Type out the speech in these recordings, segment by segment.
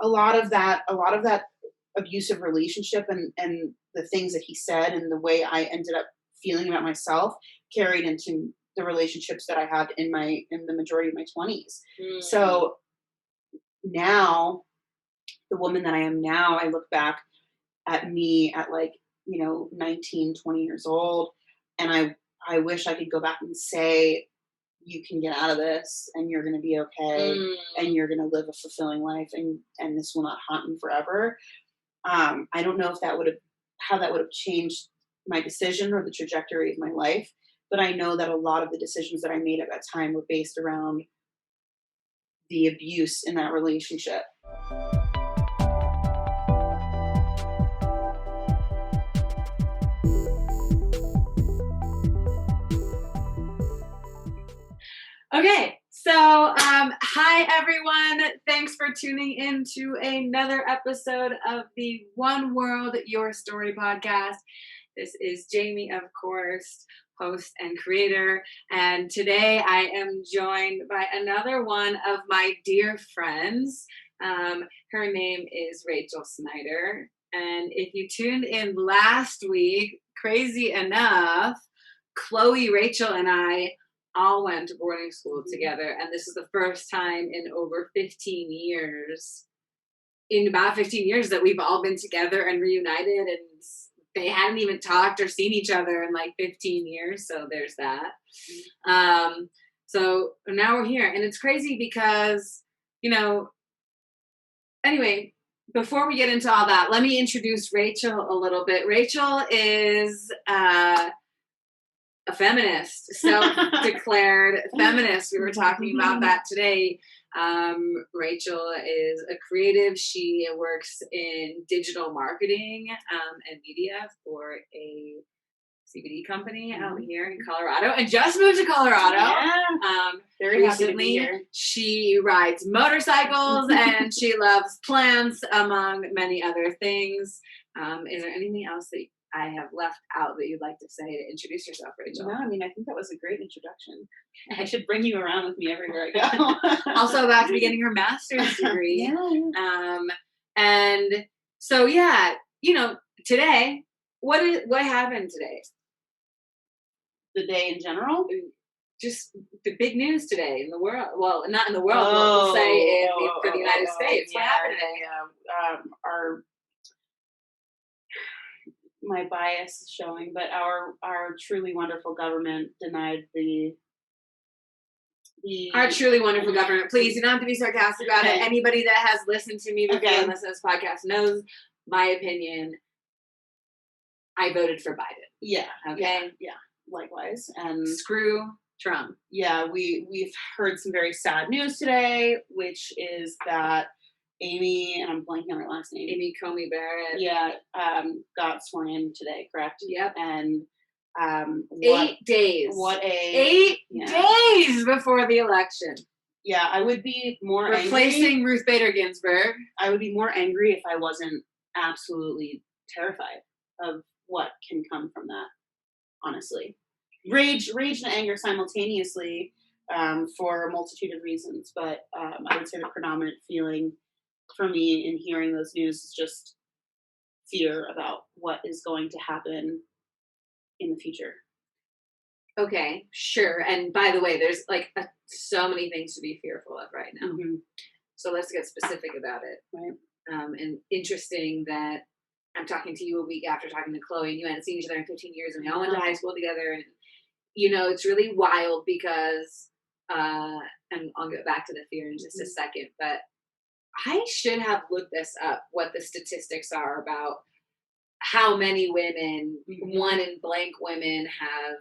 a lot of that abusive relationship and the things that he said and the way I ended up feeling about myself carried into the relationships that I had in the majority of my 20s. So now, the woman that I am now, I look back at me at 19, 20 years old, and I wish I could go back and say, you can get out of this and you're going to be okay and you're going to live a fulfilling life and this will not haunt you forever. I don't know if how that would have changed my decision or the trajectory of my life, but I know that a lot of the decisions that I made at that time were based around the abuse in that relationship. Okay, so hi everyone. Thanks for tuning in to another episode of the One World Your Story podcast. This is Jamie, of course, host and creator, and today I am joined by another one of my dear friends. Her name is Rachel Snyder, and if you tuned in last week, crazy enough, Chloe, Rachel, and I all went to boarding school together, and this is the first time in over 15 years, that we've all been together and reunited, and they hadn't even talked or seen each other in like 15 years, so there's that. So now we're here, and it's crazy because, anyway, before we get into all that, let me introduce Rachel a little bit. Rachel is a feminist, self-declared feminist. We were talking about that today. Rachel is a creative. She works in digital marketing and media for a CBD company out here in Colorado, and just moved to Colorado. Yeah. Very happy to be here. She rides motorcycles and she loves plants, among many other things. Is there anything else that I have left out that you'd like to say to introduce yourself, Rachel? No, I think that was a great introduction. I should bring you around with me everywhere I go. Also about to be getting her master's degree. Yeah. And so, today, what happened today? The day in general? Just the big news today in the world. Well, not in the world, we'll say for the United States. What happened today? Yeah. My bias is showing, but our truly wonderful government denied our truly wonderful government. Please, you don't have to be sarcastic about it. Anybody that has listened to me before and listened to this podcast knows my opinion. I voted for Biden. Yeah. Okay. Yeah. Likewise. And screw Trump. Yeah, we've heard some very sad news today, which is that Amy, and I'm blanking on her last name. Amy Coney Barrett. Yeah, got sworn in today, correct? Yep. And 8 days. 8 days before the election. Yeah, I would be more replacing Ruth Bader Ginsburg. I would be more angry if I wasn't absolutely terrified of what can come from that. Honestly, rage and anger simultaneously for a multitude of reasons, but I would say the predominant feeling for me in hearing those news is just fear about what is going to happen in the future. Okay, sure. And by the way, there's so many things to be fearful of right now. Mm-hmm. So let's get specific about it. Right. And interesting that I'm talking to you a week after talking to Chloe, and you hadn't seen each other in 15 years, and we all went to high school together. And, it's really wild because, and I'll get back to the fear in just a second, but I should have looked this up, what the statistics are about how many women, one in blank women have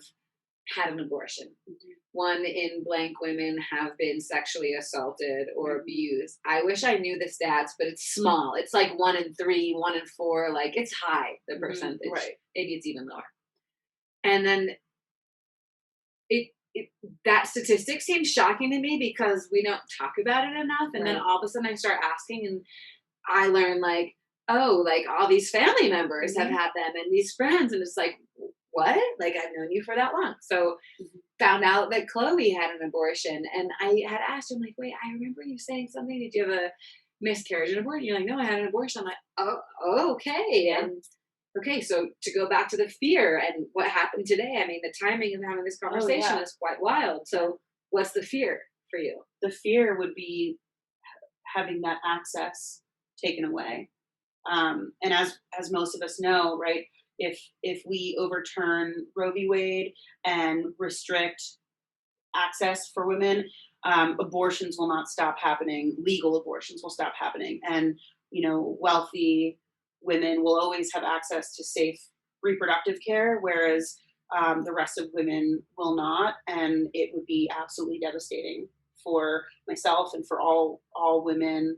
had an abortion. Mm-hmm. One in blank women have been sexually assaulted or abused. I wish I knew the stats, but it's small. It's like 1 in 3, 1 in 4. Like, it's high, the percentage. Right. Maybe it's even lower. And then that statistic seems shocking to me because we don't talk about it enough. And then all of a sudden I start asking, and I learn all these family members have had them and these friends. And it's like, what? Like, I've known you for that long. So found out that Chloe had an abortion, and I had asked him, wait, I remember you saying something. Did you have miscarriage and abortion. You're like, no, I had an abortion. I'm like, oh, okay. Yeah. And okay, so to go back to the fear and what happened today, I mean, the timing of having this conversation is quite wild. So what's the fear for you? The fear would be having that access taken away. And as most of us know, right, if we overturn Roe v. Wade and restrict access for women, abortions will not stop happening. Legal abortions will stop happening, and wealthy women will always have access to safe reproductive care, whereas the rest of women will not, and it would be absolutely devastating for myself and for all women.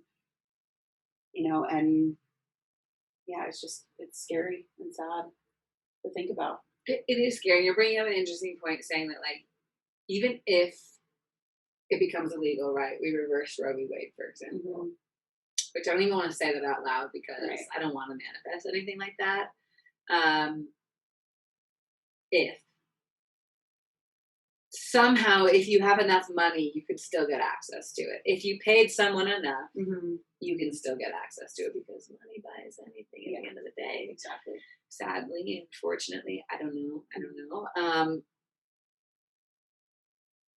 And yeah, it's scary and sad to think about. It is scary. You're bringing up an interesting point, saying that like even if it becomes illegal, right? We reverse Roe v. Wade, for example, which I don't even want to say that out loud because I don't want to manifest anything like that. If somehow, if you have enough money, you could still get access to it. If you paid someone enough, you can still get access to it because money buys anything at the end of the day. Exactly. Sadly, unfortunately, I don't know.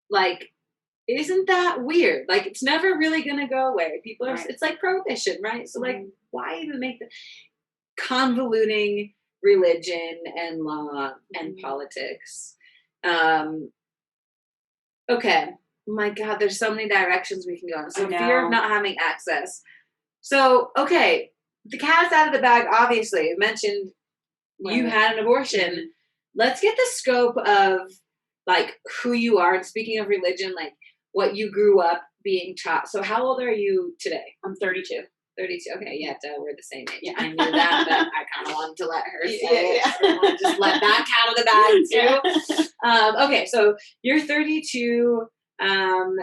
Like, isn't that weird? Like, it's never really going to go away. People are, it's like prohibition, right? So, like, why even make the convoluting religion and law and politics? Okay. My God, there's so many directions we can go in. So, fear of not having access. So, okay, the cat's out of the bag, obviously. I mentioned you had an abortion. Let's get the scope of, like, who you are. And speaking of religion, like, what you grew up being taught. So, how old are you today? I'm 32. 32. Okay, yeah, we're the same age. Yeah. I knew that, but I kind of wanted to let her say it. So I want to just let that cat out of the bag, too. Okay, so you're 32. And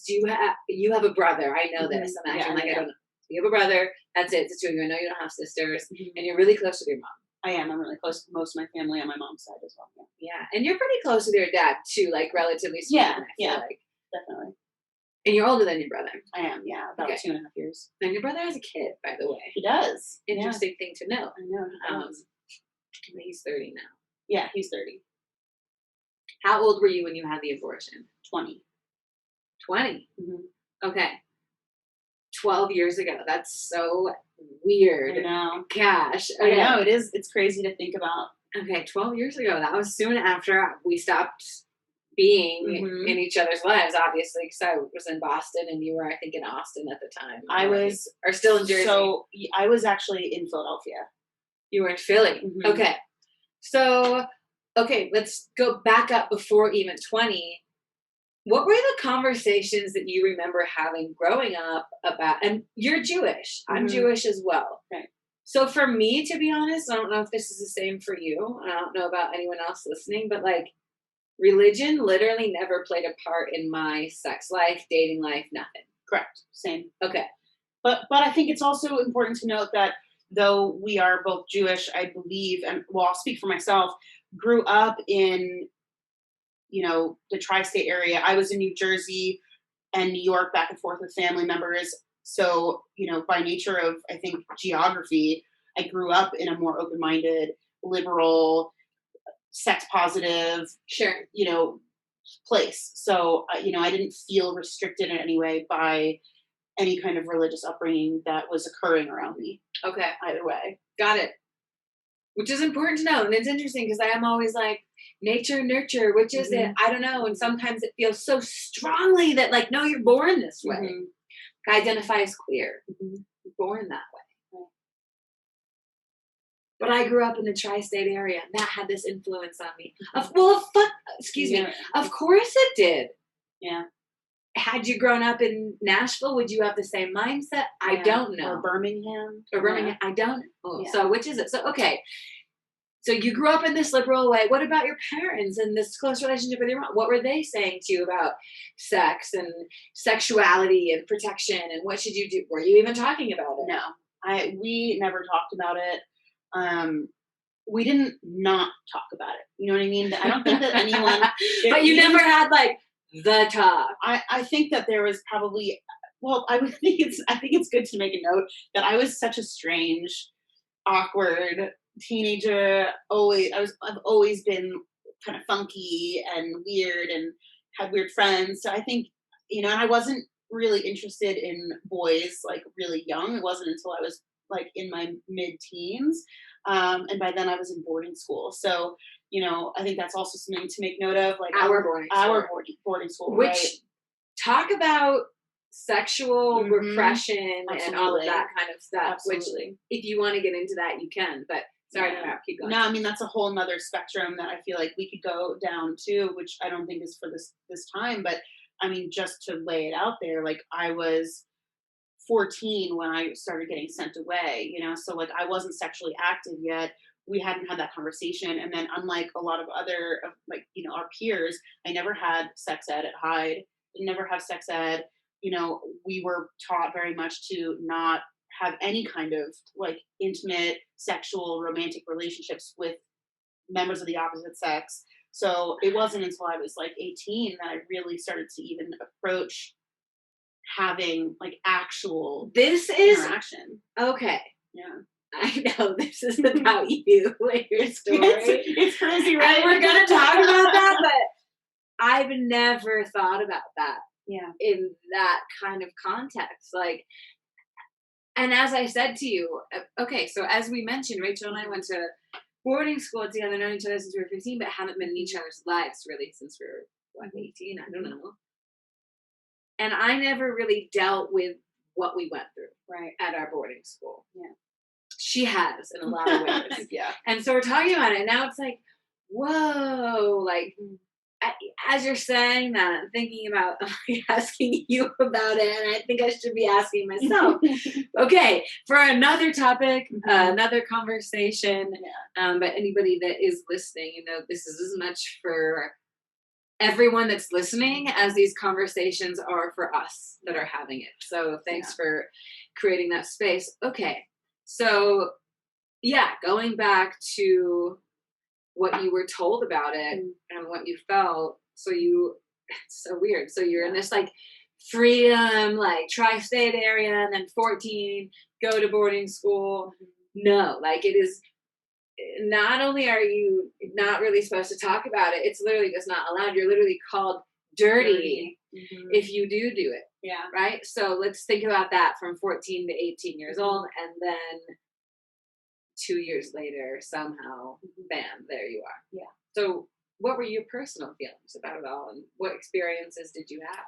you have a brother. I know this. I'm acting like I don't know. You have a brother. That's it. It's two of you. I know you don't have sisters, and you're really close with your mom. I am. I'm really close to most of my family on my mom's side as well. Yeah, and you're pretty close with your dad too, like relatively speaking. Like. Definitely. And you're older than your brother. I am. Yeah, about 2.5 years. And your brother has a kid, by the way. He does. Interesting thing to know. I know. He's 30 now. Yeah, he's 30. How old were you when you had the abortion? 20. 20? Okay. 12 years ago. That's so weird. I know. Gosh. Okay. I know, it is. It's crazy to think about. Okay, 12 years ago. That was soon after we stopped being in each other's lives, obviously, because I was in Boston and you were, I think, in Austin at the time. Or still in Jersey. So I was actually in Philadelphia. You were in Philly. Okay. So, let's go back up before even 20. What were the conversations that you remember having growing up about, and you're Jewish. I'm Jewish as well. Okay. So for me, to be honest, I don't know if this is the same for you. I don't know about anyone else listening, but like religion literally never played a part in my sex life, dating life, nothing. Correct. Same. Okay. But I think it's also important to note that though we are both Jewish, I believe, and I'll speak for myself, grew up in the tri-state area. I was in New Jersey and New York back and forth with family members. So, by nature of, I think, geography, I grew up in a more open-minded, liberal, sex positive, place. So, I didn't feel restricted in any way by any kind of religious upbringing that was occurring around me. Okay. Either way. Got it. Which is important to know. And it's interesting because I am always like, nature, nurture, which is it? I don't know. And sometimes it feels so strongly that like, no, you're born this way. I identify as queer. You're born that way. But I grew up in the tri-state area. And that had this influence on me. Excuse me. Of course it did. Yeah. Had you grown up in Nashville, would you have the same mindset? I don't know. Or Birmingham. I don't know. So which is it? So, okay. So you grew up in this liberal way. What about your parents and this close relationship with your mom? What were they saying to you about sex and sexuality and protection and what should you do? Were you even talking about it? No, we never talked about it. We didn't not talk about it. You know what I mean? I don't think that anyone. But you never had like the talk. I think that there was probably well, I think it's good to make a note that I was such a strange, awkward teenager. I've always been kind of funky and weird and had weird friends. So I think, and I wasn't really interested in boys like really young. It wasn't until I was like in my mid-teens. And by then I was in boarding school. So, I think that's also something to make note of, like Our boarding school. our boarding school, Which, right? talk about sexual repression and all of Absolutely. that kind of stuff. Absolutely. Which, if you want to get into that, you can. But sorry to interrupt. Keep going. No, I mean that's a whole nother spectrum that I feel like we could go down to, which I don't think is for this time. But I mean, just to lay it out there, like I was 14 when I started getting sent away, so like I wasn't sexually active yet. We hadn't had that conversation. And then unlike a lot of other of like, our peers, I never had sex ed at Hyde, never have sex ed. We were taught very much to not have any kind of like intimate, sexual, romantic relationships with members of the opposite sex. So it wasn't until I was like 18 that I really started to even approach having like actual This is interaction. okay. Yeah. I know this is about you and your story. It's crazy, right? And we're gonna talk about that, but I've never thought about that Yeah. in that kind of context. Like, and as I said to you, okay, so as we mentioned, Rachel and I went to boarding school together, known each other since we were 15, but haven't been in each other's lives really since we were 18. I don't know. And I never really dealt with what we went through Right. at our boarding school. Yeah. She has in a lot of ways. Yeah. And so we're talking about it. And now it's like, whoa, like as you're saying that, I'm thinking about asking you about it. And I think I should be asking myself. Okay, for another topic, another conversation. Yeah. But anybody that is listening, this is as much for everyone that's listening as these conversations are for us that are having it. So thanks for creating that space. Okay. So yeah, going back to what you were told about it and what you felt. So it's so weird. So you're in this like freedom, like tri-state area, and then 14, go to boarding school. No, like it is, not only are you not really supposed to talk about it, it's literally just not allowed. You're literally called dirty if you do it. Yeah. Right? So let's think about that from 14 to 18 years old. And then 2 years later, somehow, bam, there you are. Yeah. So what were your personal feelings about it all, and what experiences did you have?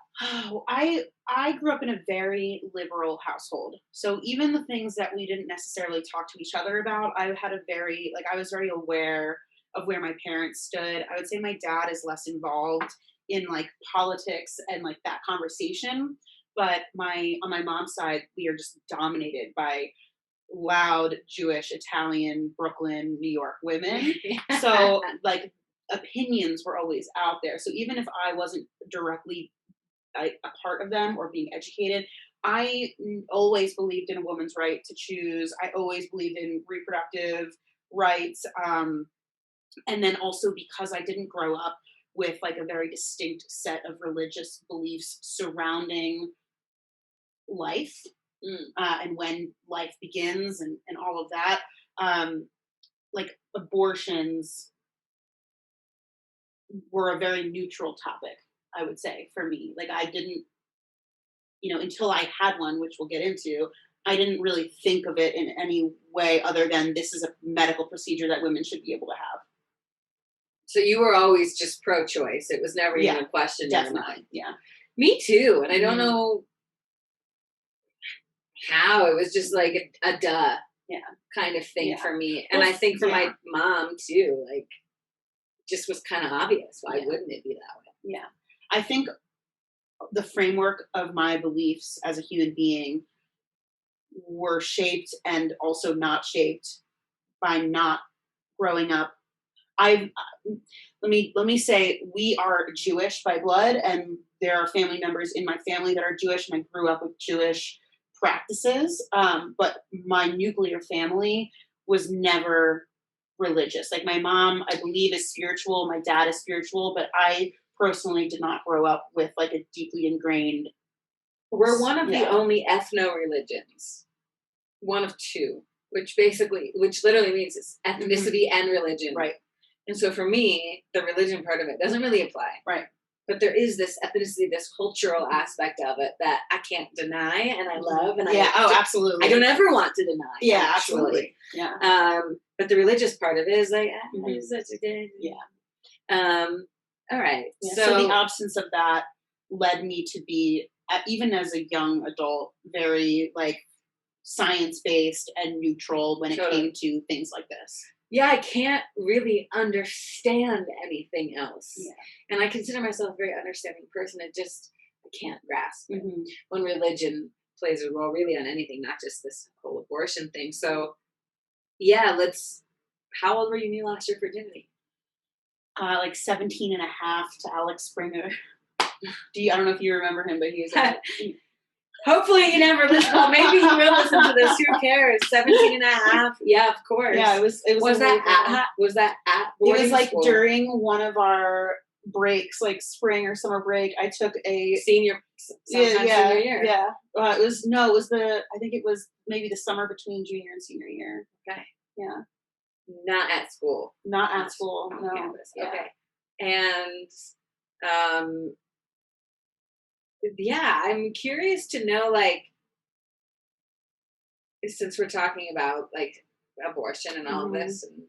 Oh, I grew up in a very liberal household. So even the things that we didn't necessarily talk to each other about, I was very aware of where my parents stood. I would say my dad is less involved in like politics and like that conversation, but on my mom's side, we are just dominated by loud Jewish, Italian, Brooklyn, New York women. So like opinions were always out there. So even if I wasn't directly a part of them or being educated, I always believed in a woman's right to choose. I always believed in reproductive rights. And then also because I didn't grow up with like a very distinct set of religious beliefs surrounding life and when life begins and all of that, like abortions were a very neutral topic, I would say, for me. Like I didn't, until I had one, which we'll get into, I didn't really think of it in any way other than this is a medical procedure that women should be able to have. So you were always just pro-choice. It was never even a question in your mind. Yeah. Me too. And I don't know how. It was just like a duh kind of thing for me. And I think for my mom too, like just was kind of obvious. Why wouldn't it be that way? Yeah. I think the framework of my beliefs as a human being were shaped and also not shaped by not growing up. Let me say we are Jewish by blood, and there are family members in my family that are Jewish, and I grew up with Jewish practices. But my nuclear family was never religious. Like my mom, I believe, is spiritual. My dad is spiritual, but I personally did not grow up with like a deeply ingrained We're one of the Yeah. only ethno-religions. One of two, which literally means it's ethnicity and religion. Right. And so for me, the religion part of it doesn't really apply. Right. But there is this ethnicity, this cultural aspect of it that I can't deny and I love. And absolutely. I don't ever want to deny. Yeah, actually. absolutely. Yeah. But the religious part of it is like, Mhm. such a good. Yeah. All right. Yeah. So the absence of that led me to be, even as a young adult, very like science-based and neutral when it came to things like this. Yeah, I can't really understand anything else. Yeah. And I consider myself a very understanding person. I can't grasp it. Mm-hmm. When religion plays a role really on anything, not just this whole abortion thing. So yeah, how old were you when you lost your virginity? Like 17 and a half to Alex Springer. I don't know if you remember him, but he was hopefully you never listen. Well, maybe you will listen to this. Who cares? 17 and a half. Yeah, of course. Yeah, it was that at it was like school? During one of our breaks, like spring or summer break, I took a senior year. Yeah. I think it was maybe the summer between junior and senior year. Okay. Yeah. Not at school. Not at school. On no. campus. Yeah. Okay. And yeah, I'm curious to know, like, since we're talking about like abortion and all this and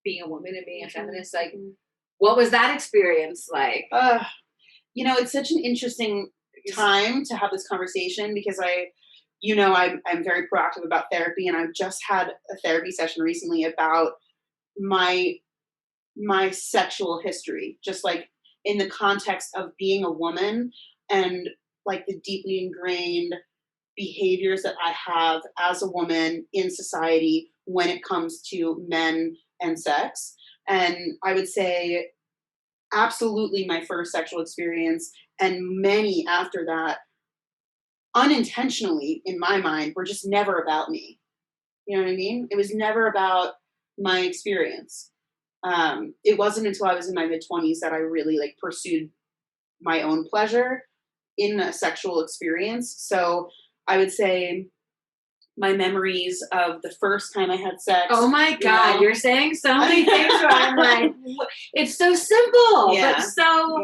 being a woman and being a feminist, like, what was that experience like? It's such an interesting time to have this conversation because I'm very proactive about therapy, and I've just had a therapy session recently about my sexual history, just like in the context of being a woman and like the deeply ingrained behaviors that I have as a woman in society when it comes to men and sex. And I would say absolutely my first sexual experience and many after that, unintentionally in my mind, were just never about me. You know what I mean? It was never about my experience. It wasn't until I was in my mid-20s that I really like pursued my own pleasure in a sexual experience. So I would say my memories of the first time I had sex. Oh my God, you're saying so many things where I'm like, it's so simple, but so.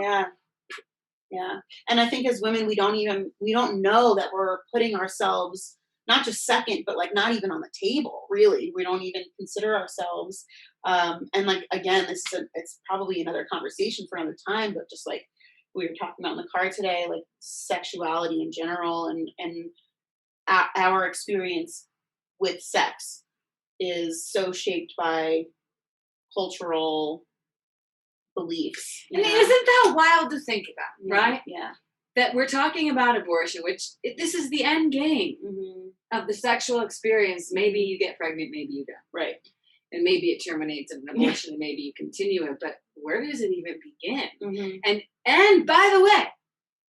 Yeah. And I think as women, we don't know that we're putting ourselves not just second, but like not even on the table, really. We don't even consider ourselves. And like, again, it's probably another conversation for another time, but just like we were talking about in the car today, like sexuality in general and our experience with sex is so shaped by cultural beliefs. I mean, isn't that wild to think about, right? Yeah. That we're talking about abortion, which this is the end game of the sexual experience. Maybe you get pregnant, maybe you don't. Right. And maybe it terminates in an abortion and maybe you continue it, but where does it even begin? And by the way,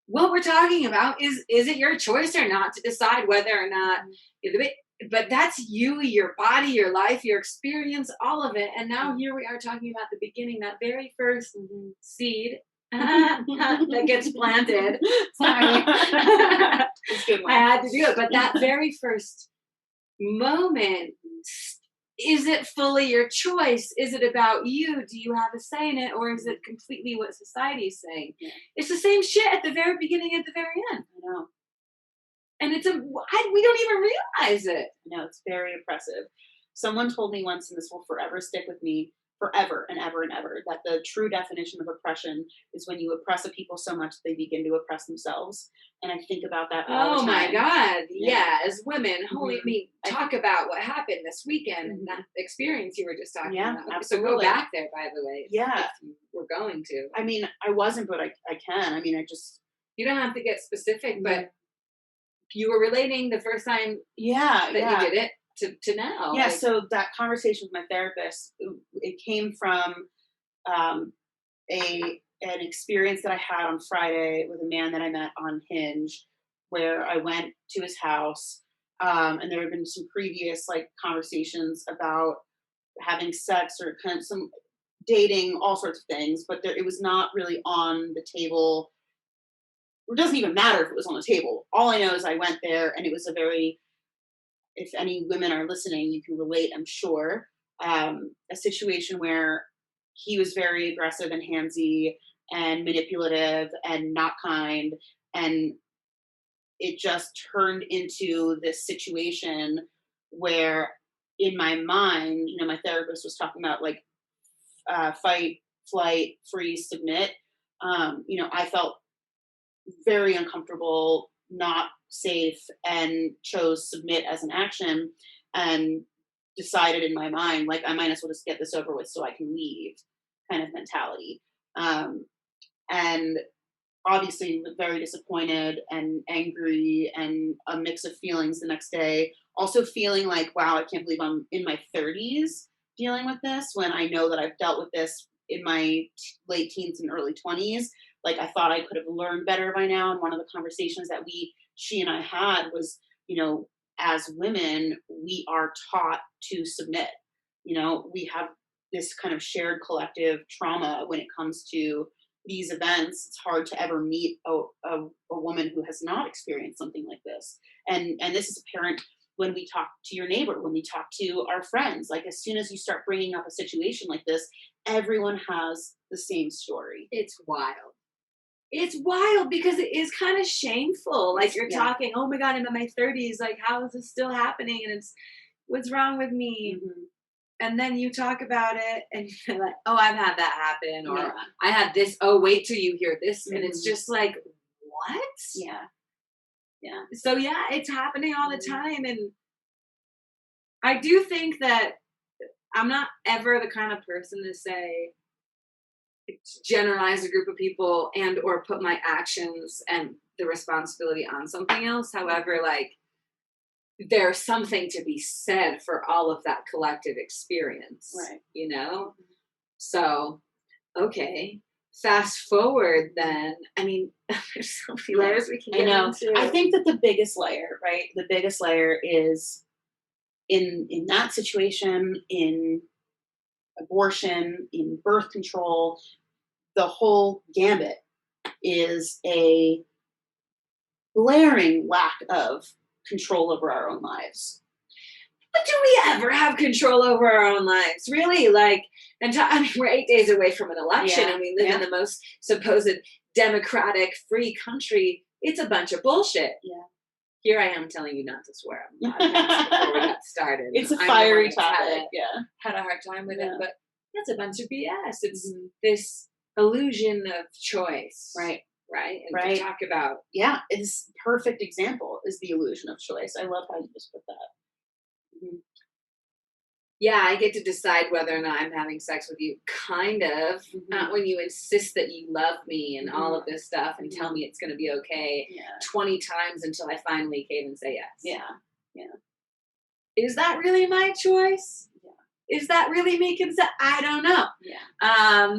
what we're talking about is it your choice or not to decide whether or not, but that's you, your body, your life, your experience, all of it. And now here we are talking about the beginning, that very first seed that gets planted. Sorry. I had to do it. But that very first moment, is it fully your choice? Is it about you? Do you have a say in it? Or is it completely what society is saying? Yeah. It's the same shit at the very beginning, at the very end. I know. And we don't even realize it. No, it's very oppressive. Someone told me once, and this will forever stick with me, forever and ever and ever, that the true definition of oppression is when you oppress a people so much that they begin to oppress themselves. And I think about that all the time. Oh my God. Yeah. As women, talk about what happened this weekend and that experience you were just talking about. Absolutely. So go back there, by the way. Yeah. If you were going to. I mean, I wasn't, but I can. I mean, you don't have to get specific, but you were relating the first time you did it to now. Yeah, so that conversation with my therapist, it came from an experience that I had on Friday with a man that I met on Hinge, where I went to his house, and there had been some previous like conversations about having sex or kind of some dating, all sorts of things, but it was not really on the table it doesn't even matter if it was on the table. All I know is I went there, and it was a very, if any women are listening, you can relate, I'm sure. A situation where he was very aggressive and handsy and manipulative and not kind. And it just turned into this situation where, in my mind, my therapist was talking about like fight, flight, freeze, submit. I felt very uncomfortable, not safe, and chose submit as an action, and decided in my mind, like, I might as well just get this over with so I can leave, kind of mentality. And obviously very disappointed and angry and a mix of feelings the next day. Also feeling like, wow, I can't believe I'm in my 30s dealing with this when I know that I've dealt with this in my late teens and early 20s. Like, I thought I could have learned better by now. And one of the conversations that she and I had was, as women, we are taught to submit. We have this kind of shared collective trauma when it comes to these events. It's hard to ever meet a woman who has not experienced something like this. And this is apparent when we talk to your neighbor, when we talk to our friends. Like, as soon as you start bringing up a situation like this, everyone has the same story. It's wild. It's wild because it is kind of shameful. Like, you're talking, oh my God, I'm in my 30s. Like, how is this still happening? And it's, what's wrong with me? Mm-hmm. And then you talk about it and you're like, oh, I've had that happen. Or I had this. Oh, wait till you hear this. Mm-hmm. And it's just like, what? Yeah. Yeah. So yeah, it's happening all the time. And I do think that I'm not ever the kind of person to say, generalize a group of people and or put my actions and the responsibility on something else. However, like, there's something to be said for all of that collective experience, right? So, okay, fast forward then. I mean, there's so many layers we can get into. I think that the biggest layer, right? The biggest layer is in that situation, in abortion, in birth control, the whole gambit is a glaring lack of control over our own lives. But do we ever have control over our own lives? Really? Like, we're 8 days away from an election, and we live in the most supposed democratic, free country. It's a bunch of bullshit. Yeah. Here I am telling you not to swear on the podcast before we got started. It's a fiery topic. Had a hard time with it, but that's a bunch of BS. It's this illusion of choice. Right. And to talk about. Yeah, it's perfect example is the illusion of choice. I love how you just put that. Mm-hmm. Yeah, I get to decide whether or not I'm having sex with you, kind of. Mm-hmm. Not when you insist that you love me and all of this stuff and tell me it's going to be okay 20 times until I finally cave and say yes. Yeah. Is that really my choice? Yeah. Is that really me? I don't know. Yeah.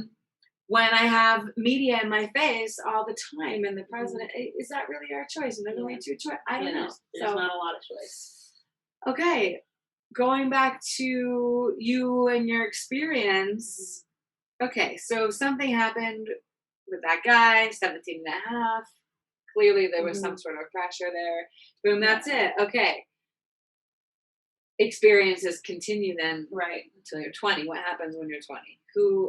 When I have media in my face all the time and the president, is that really our choice? And there's only two choices. I don't know. There's not a lot of choice. Okay. Going back to you and your experience. Okay. So something happened with that guy, 17 and a half. Clearly there was some sort of pressure there. Boom. That's it. Okay. Experiences continue then. Right. Until you're 20. What happens when you're 20?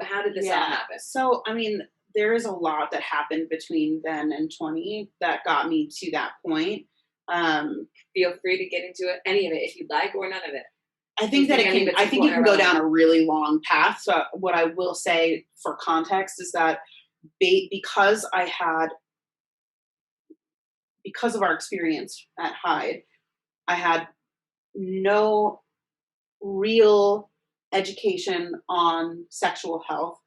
How did this all happen? So, I mean, there is a lot that happened between then and 20 that got me to that point. Feel free to get into it, any of it, if you'd like, or none of it. I think it can go down a really long path. So what I will say for context is that because of our experience at Hyde, I had no real education on sexual health.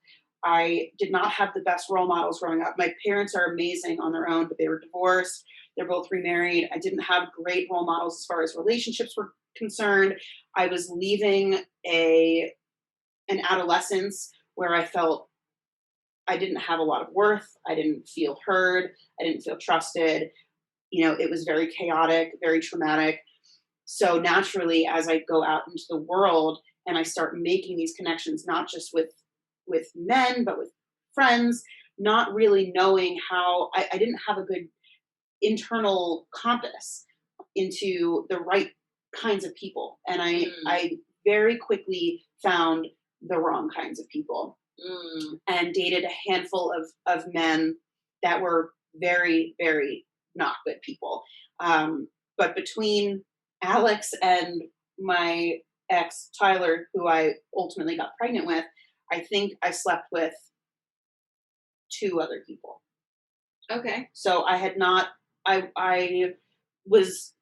I did not have the best role models growing up. My parents are amazing on their own, but they were divorced. They're both remarried. I didn't have great role models as far as relationships were concerned. I was leaving an adolescence where I felt I didn't have a lot of worth. I didn't feel heard. I didn't feel trusted. It was very chaotic, very traumatic. So naturally, as I go out into the world and I start making these connections, not just with men, but with friends, not really knowing how, I didn't have a good internal compass into the right kinds of people. And I very quickly found the wrong kinds of people and dated a handful of men that were very, very not good people. But between Alex and my ex, Tyler, who I ultimately got pregnant with, I think I slept with 2 other people. Okay. So I was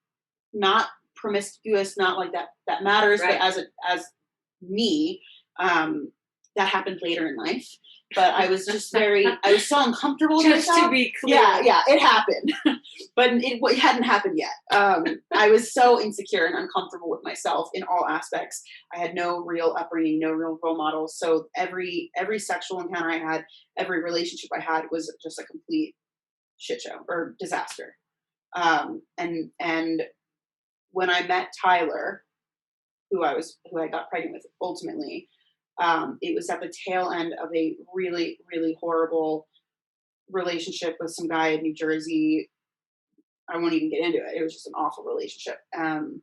not promiscuous, not like that matters, Right. but as me, that happened later in life. But I was just I was so uncomfortable with Just myself. to be clear. Yeah, it happened. But it hadn't happened yet. I was so insecure and uncomfortable with myself in all aspects. I had no real upbringing, no real role models. So every sexual encounter I had, every relationship I had was just a complete shit show or disaster. And when I met Tyler, who I got pregnant with ultimately, it was at the tail end of a really, really horrible relationship with some guy in New Jersey. I won't even get into it. It was just an awful relationship. And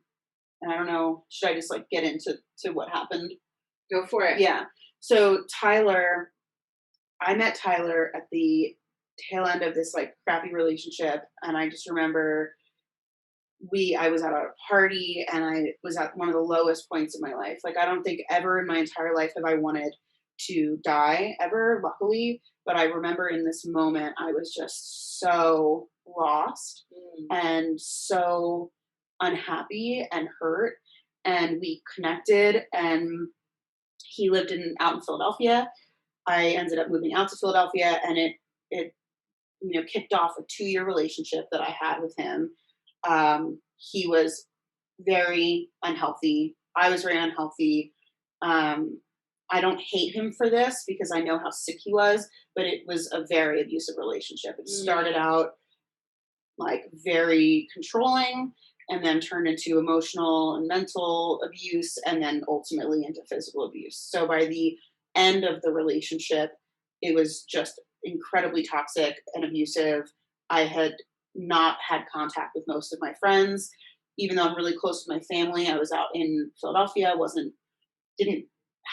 I don't know, should I just like get into what happened? Go for it. Yeah. So I met Tyler at the tail end of this like crappy relationship. And I just remember I was at a party and I was at one of the lowest points of my life. Like, I don't think ever in my entire life have I wanted to die ever, luckily. But I remember in this moment, I was just so lost and so unhappy and hurt. And we connected, and he lived out in Philadelphia. I ended up moving out to Philadelphia, and it kicked off a 2-year relationship that I had with him. He was very unhealthy. I was very unhealthy. I don't hate him for this because I know how sick he was, but it was a very abusive relationship. It started out like very controlling and then turned into emotional and mental abuse and then ultimately into physical abuse. So by the end of the relationship, it was just incredibly toxic and abusive. I had not had contact with most of my friends. Even though I'm really close to my family, I was out in Philadelphia. Didn't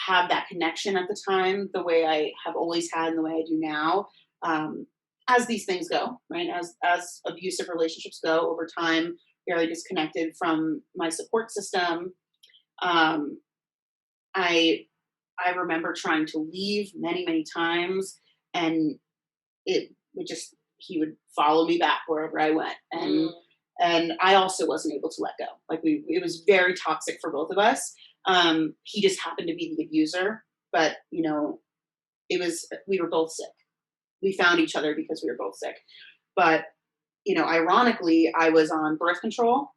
have that connection at the time the way I have always had and the way I do now. As these things go, right? As abusive relationships go over time, very disconnected from my support system. I remember trying to leave many, many times, and he would follow me back wherever I went. And I also wasn't able to let go. Like it was very toxic for both of us. He just happened to be the abuser, but we were both sick. We found each other because we were both sick. But, ironically, I was on birth control.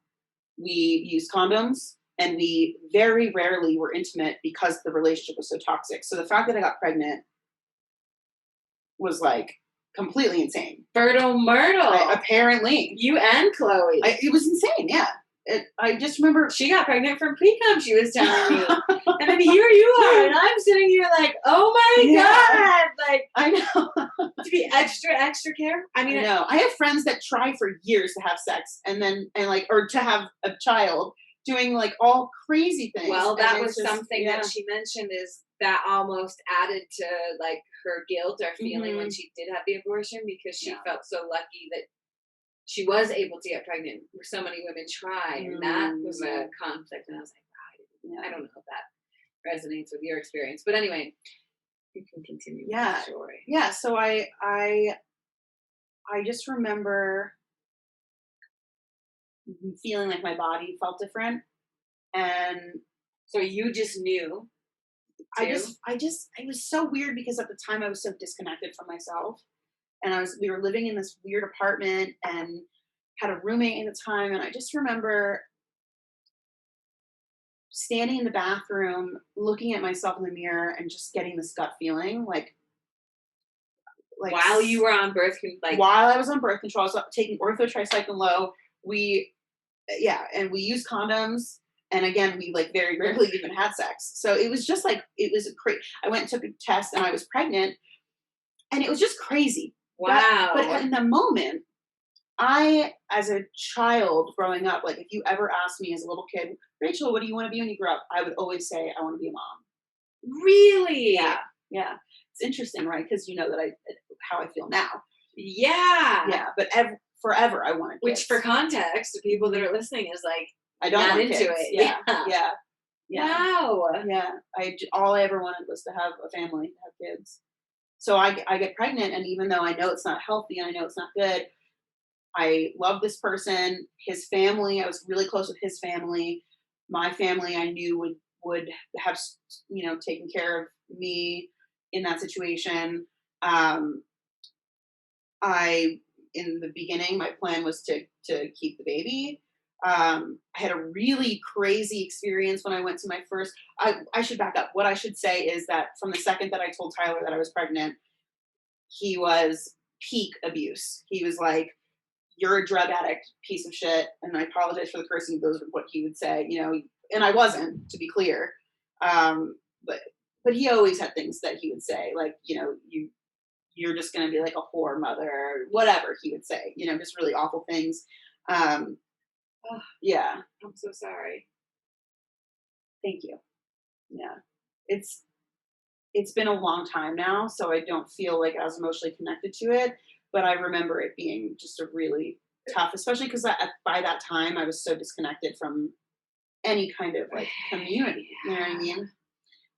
We used condoms, and we very rarely were intimate because the relationship was so toxic. So the fact that I got pregnant was like completely insane. Fertile Myrtle. Apparently. You and Chloe. It was insane, yeah. I just remember she got pregnant from pre-cum, she was telling me. And then here you are, and I'm sitting here like, oh my God. Like, I know. To be extra care. I mean, I know. I have friends that try for years to have sex and to have a child doing like all crazy things. Well, that was something that she mentioned is that almost added to like her guilt or feeling when she did have the abortion because she felt so lucky that she was able to get pregnant. So many women try, and that was a conflict. And I was like, wow, I don't know if that resonates with your experience, but anyway, you can continue with the story. Yeah. So I just remember feeling like my body felt different, and so you just knew. It was so weird because at the time I was so disconnected from myself, and we were living in this weird apartment and had a roommate at the time. And I just remember standing in the bathroom, looking at myself in the mirror and just getting this gut feeling like while you were on birth control, while I was on birth control, I was taking orthotricycline low. And we used condoms. And again, we like very rarely even had sex. So it was just like, it was I went and took a test and I was pregnant, and it was just crazy. Wow. But in the moment, I, as a child growing up, like if you ever asked me as a little kid, Rachel, what do you want to be when you grow up? I would always say, I want to be a mom. Really? Yeah. Yeah. It's interesting, right? Because you know that how I feel now. Yeah. Yeah. But forever I wanted Which, kids. for context, to people that are listening, is like, I don't not want into kids. it. Yeah. Yeah. Yeah. Yeah. Wow. Yeah. All I ever wanted was to have a family, to have kids. So I get pregnant, and even though I know it's not healthy and I know it's not good, I love this person, his family. I was really close with his family. My family, I knew would have taken care of me in that situation. Um, I in the beginning, my plan was to keep the baby. I had a really crazy experience when I went to my first. I should back up. What I should say is that from the second that I told Tyler that I was pregnant, he was peak abuse. He was like, "You're a drug addict, piece of shit," and I apologize for the cursing. Those are what he would say, and I wasn't, to be clear. But he always had things that he would say, like, you're just going to be like a whore mother, whatever he would say, just really awful things. Oh, Yeah. I'm so sorry. Thank you. Yeah. It's been a long time now, so I don't feel like I was emotionally connected to it, but I remember it being just a really tough, especially because by that time I was so disconnected from any kind of like community. You know what I mean?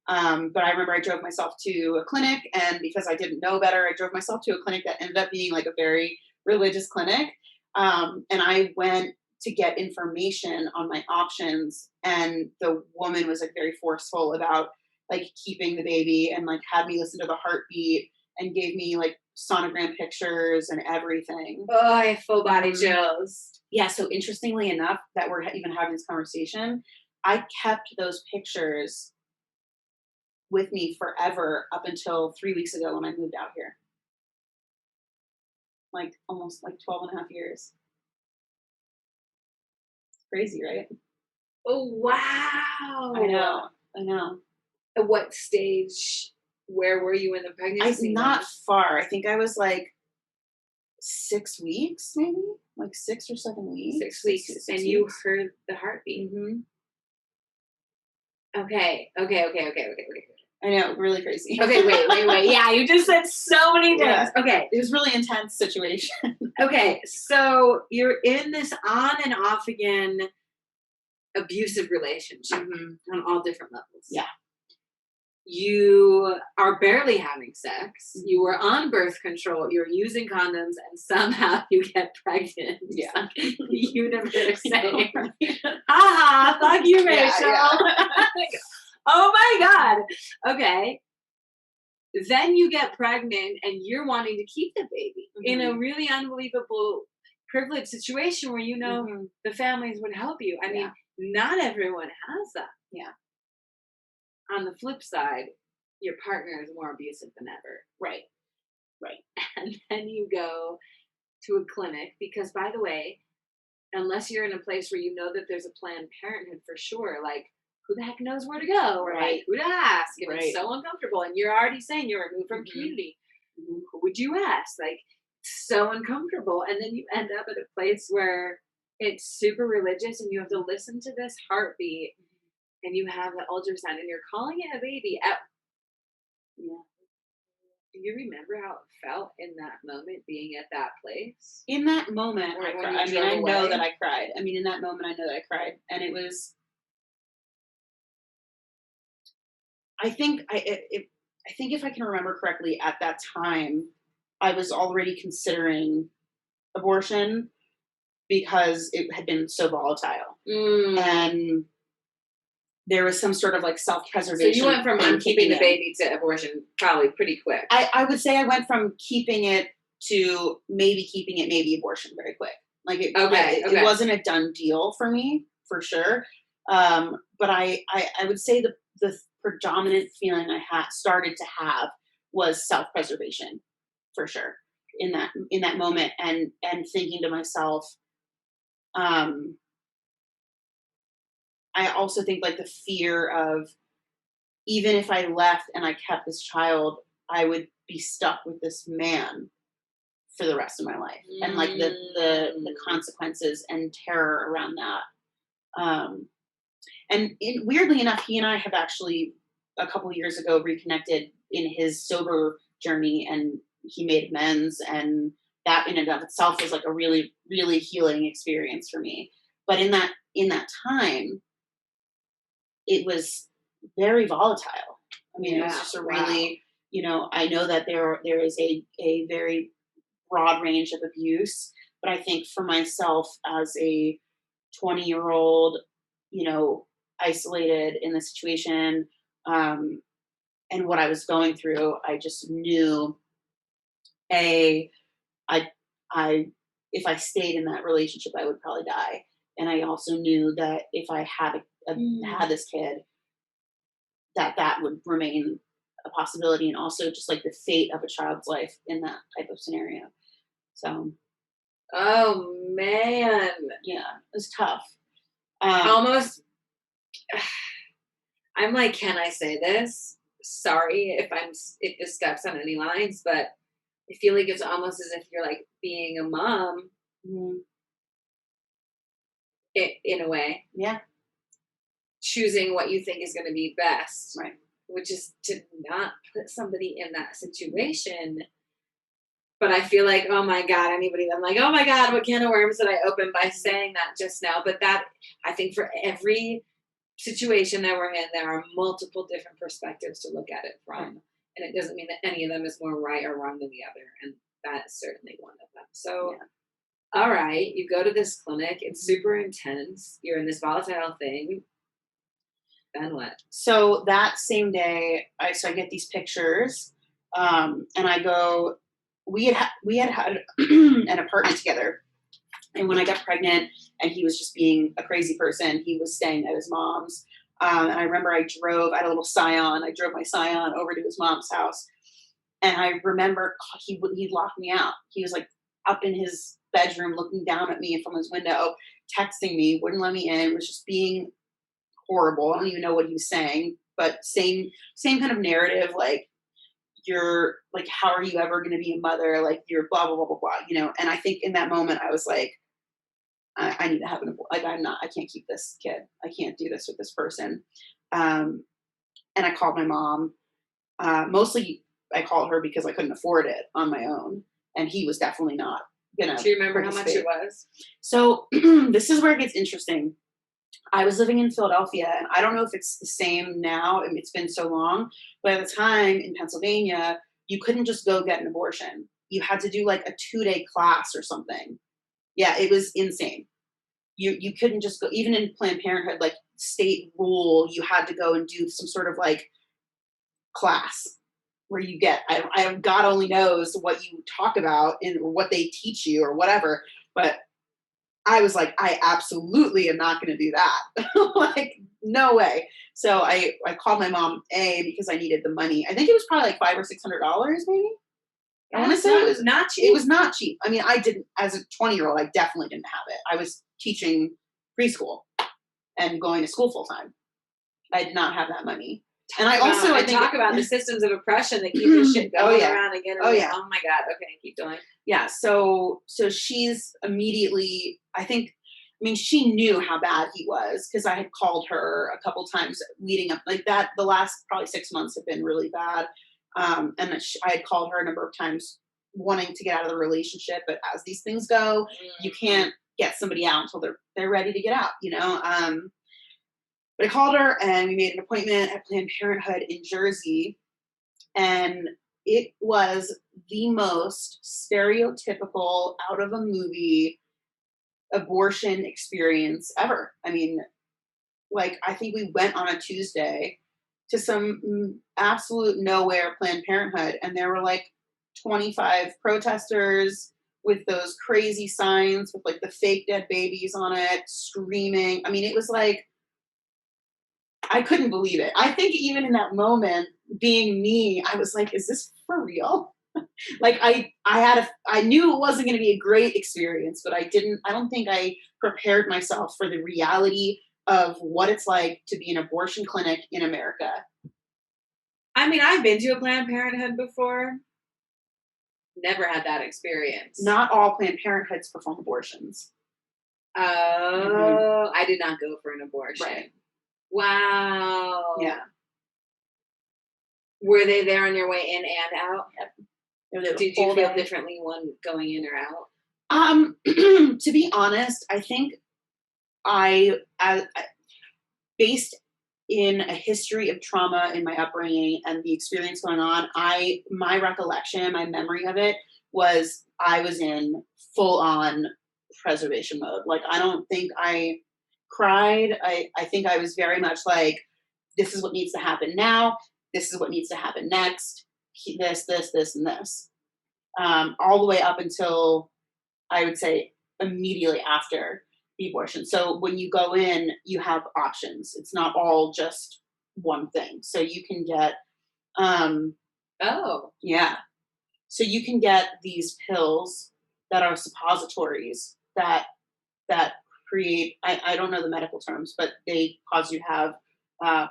But I remember I drove myself to a clinic, and because I didn't know better, I drove myself to a clinic that ended up being like a very religious clinic. And I went to get information on my options, and the woman was like very forceful about like keeping the baby, and like had me listen to the heartbeat and gave me like sonogram pictures and everything. Oh, I have full body chills. Yeah. So interestingly enough, that we're even having this conversation, I kept those pictures with me forever up until 3 weeks ago when I moved out here. Like almost like 12 and a half years. It's crazy, right? Oh, wow. I know. I know. At what stage, where were you in the pregnancy? Not far. I think I was like 6 weeks, maybe? Like 6 or 7 weeks. 6 weeks. And weeks. you heard the heartbeat. Mm-hmm. Okay. I know, really crazy. Okay, wait. Yeah, you just said so many things. Yeah. Okay. It was really intense situation. Okay, so you're in this on and off again abusive relationship on all different levels. Yeah. You are barely having sex. You were on birth control. You're using condoms, and somehow you get pregnant. Yeah. Like the universe saying, "Ha fuck you, Rachel." Yeah. Oh my God. Okay. Then you get pregnant, and you're wanting to keep the baby in a really unbelievable privileged situation where the families would help you. I mean, not everyone has that. Yeah. On the flip side, your partner is more abusive than ever. Right. And then you go to a clinic because, by the way, unless you're in a place where you know that there's a Planned Parenthood for sure, like, who the heck knows where to go or like who to ask? And it's so uncomfortable. And you're already saying you're removed from community. Who would you ask? Like, so uncomfortable. And then you end up at a place where it's super religious and you have to listen to this heartbeat. And you have the ultrasound, and you're calling it a baby. Do you remember how it felt in that moment, being at that place? In that moment, I cried. I mean, I know that I cried. I mean, in that moment, I know that I cried, and it was. I think if I can remember correctly, at that time, I was already considering abortion because it had been so volatile, and there was some sort of like self-preservation. So you went from I'm keeping the baby to abortion probably pretty quick. I would say I went from keeping it to maybe keeping it, maybe abortion very quick. Like it wasn't a done deal for me, for sure. But I would say the predominant feeling I started to have was self-preservation, for sure, in that moment, and thinking to myself, I also think like the fear of, even if I left and I kept this child, I would be stuck with this man for the rest of my life, and like the consequences and terror around that. Weirdly enough, he and I have actually a couple years ago reconnected in his sober journey, and he made amends, and that in and of itself was like a really, really healing experience for me. But in that time, it was very volatile. I mean, it was just a really, I know that there is a very broad range of abuse, but I think for myself as a 20-year-old, isolated in the situation, and what I was going through, I just knew, I if I stayed in that relationship, I would probably die. And I also knew that if I had had this kid, that would remain a possibility, and also just like the fate of a child's life in that type of scenario. So, oh man, yeah, it was tough. Almost, I'm like, can I say this? Sorry if this steps on any lines, but I feel like it's almost as if you're like being a mom, in a way. Yeah. Choosing what you think is going to be best, right? Which is to not put somebody in that situation. But I feel like, oh my God, I'm like, oh my God, what can of worms did I open by saying that just now? But that, I think for every situation that we're in, there are multiple different perspectives to look at it from. Right. And it doesn't mean that any of them is more right or wrong than the other. And that's certainly one of them. So, all right, you go to this clinic. It's super intense. You're in this volatile thing. Then what? So that same day, I get these pictures, and I go, we had an apartment together. And when I got pregnant and he was just being a crazy person, he was staying at his mom's. And I remember I had a little Scion. I drove my Scion over to his mom's house. And I remember he locked me out. He was like up in his bedroom looking down at me from his window, texting me, wouldn't let me in, was just being horrible. I don't even know what he was saying, but same kind of narrative, like, you're like, how are you ever going to be a mother? Like, you're blah, blah, blah, blah, blah, And I think in that moment I was like, I need to have an abortion. Like, I can't keep this kid. I can't do this with this person. And I called my mom. Mostly I called her because I couldn't afford it on my own. And he was definitely not going to. Do you remember how much it was? So this is where it gets interesting. I was living in Philadelphia, and I don't know if it's the same now. It's been so long. But at the time in Pennsylvania, you couldn't just go get an abortion. You had to do like a 2-day class or something. Yeah, it was insane. You couldn't just go, even in Planned Parenthood, like state rule, you had to go and do some sort of like class where you get, God only knows what you talk about and what they teach you or whatever. But I was like, I absolutely am not going to do that. Like, no way. So I called my mom, because I needed the money. I think it was probably like $500 or $600 maybe. I want to say it was not cheap. It was not cheap. I mean, I didn't, as a 20-year-old, I definitely didn't have it. I was teaching preschool and going to school full time. I did not have that money. And I talk about the systems of oppression that keep this shit going around again. Oh my God. Okay, keep going. Yeah. So she's immediately, she knew how bad he was because I had called her a couple times leading up like that. The last probably 6 months have been really bad. And I had called her a number of times wanting to get out of the relationship, but as these things go, you can't get somebody out until they're ready to get out, But I called her and we made an appointment at Planned Parenthood in Jersey, and it was the most stereotypical out of a movie abortion experience ever. I mean, like, I think we went on a Tuesday to some absolute nowhere Planned Parenthood, and there were like 25 protesters with those crazy signs with like the fake dead babies on it, screaming. I mean, it was like, I couldn't believe it. I think even in that moment, being me, I was like, is this for real? Like, I knew it wasn't going to be a great experience, but I don't think I prepared myself for the reality of what it's like to be an abortion clinic in America. I mean, I've been to a Planned Parenthood before. never had that experience. Not all Planned Parenthoods perform abortions. Oh, I did not go for an abortion. Right. Wow. Yeah. Were they there on your way in and out? Yep. Did you feel differently one going in or out? To be honest, I think based in a history of trauma in my upbringing and the experience going on, my recollection, my memory of it was I was in full on preservation mode. Like, I don't think I cried. I think I was very much like, this is what needs to happen now. This is what needs to happen next. This, and this. All the way up until, I would say, immediately after the abortion. So when you go in, you have options. It's not all just one thing. So you can get, yeah. So you can get these pills that are suppositories that create, I don't know the medical terms, but they cause you to have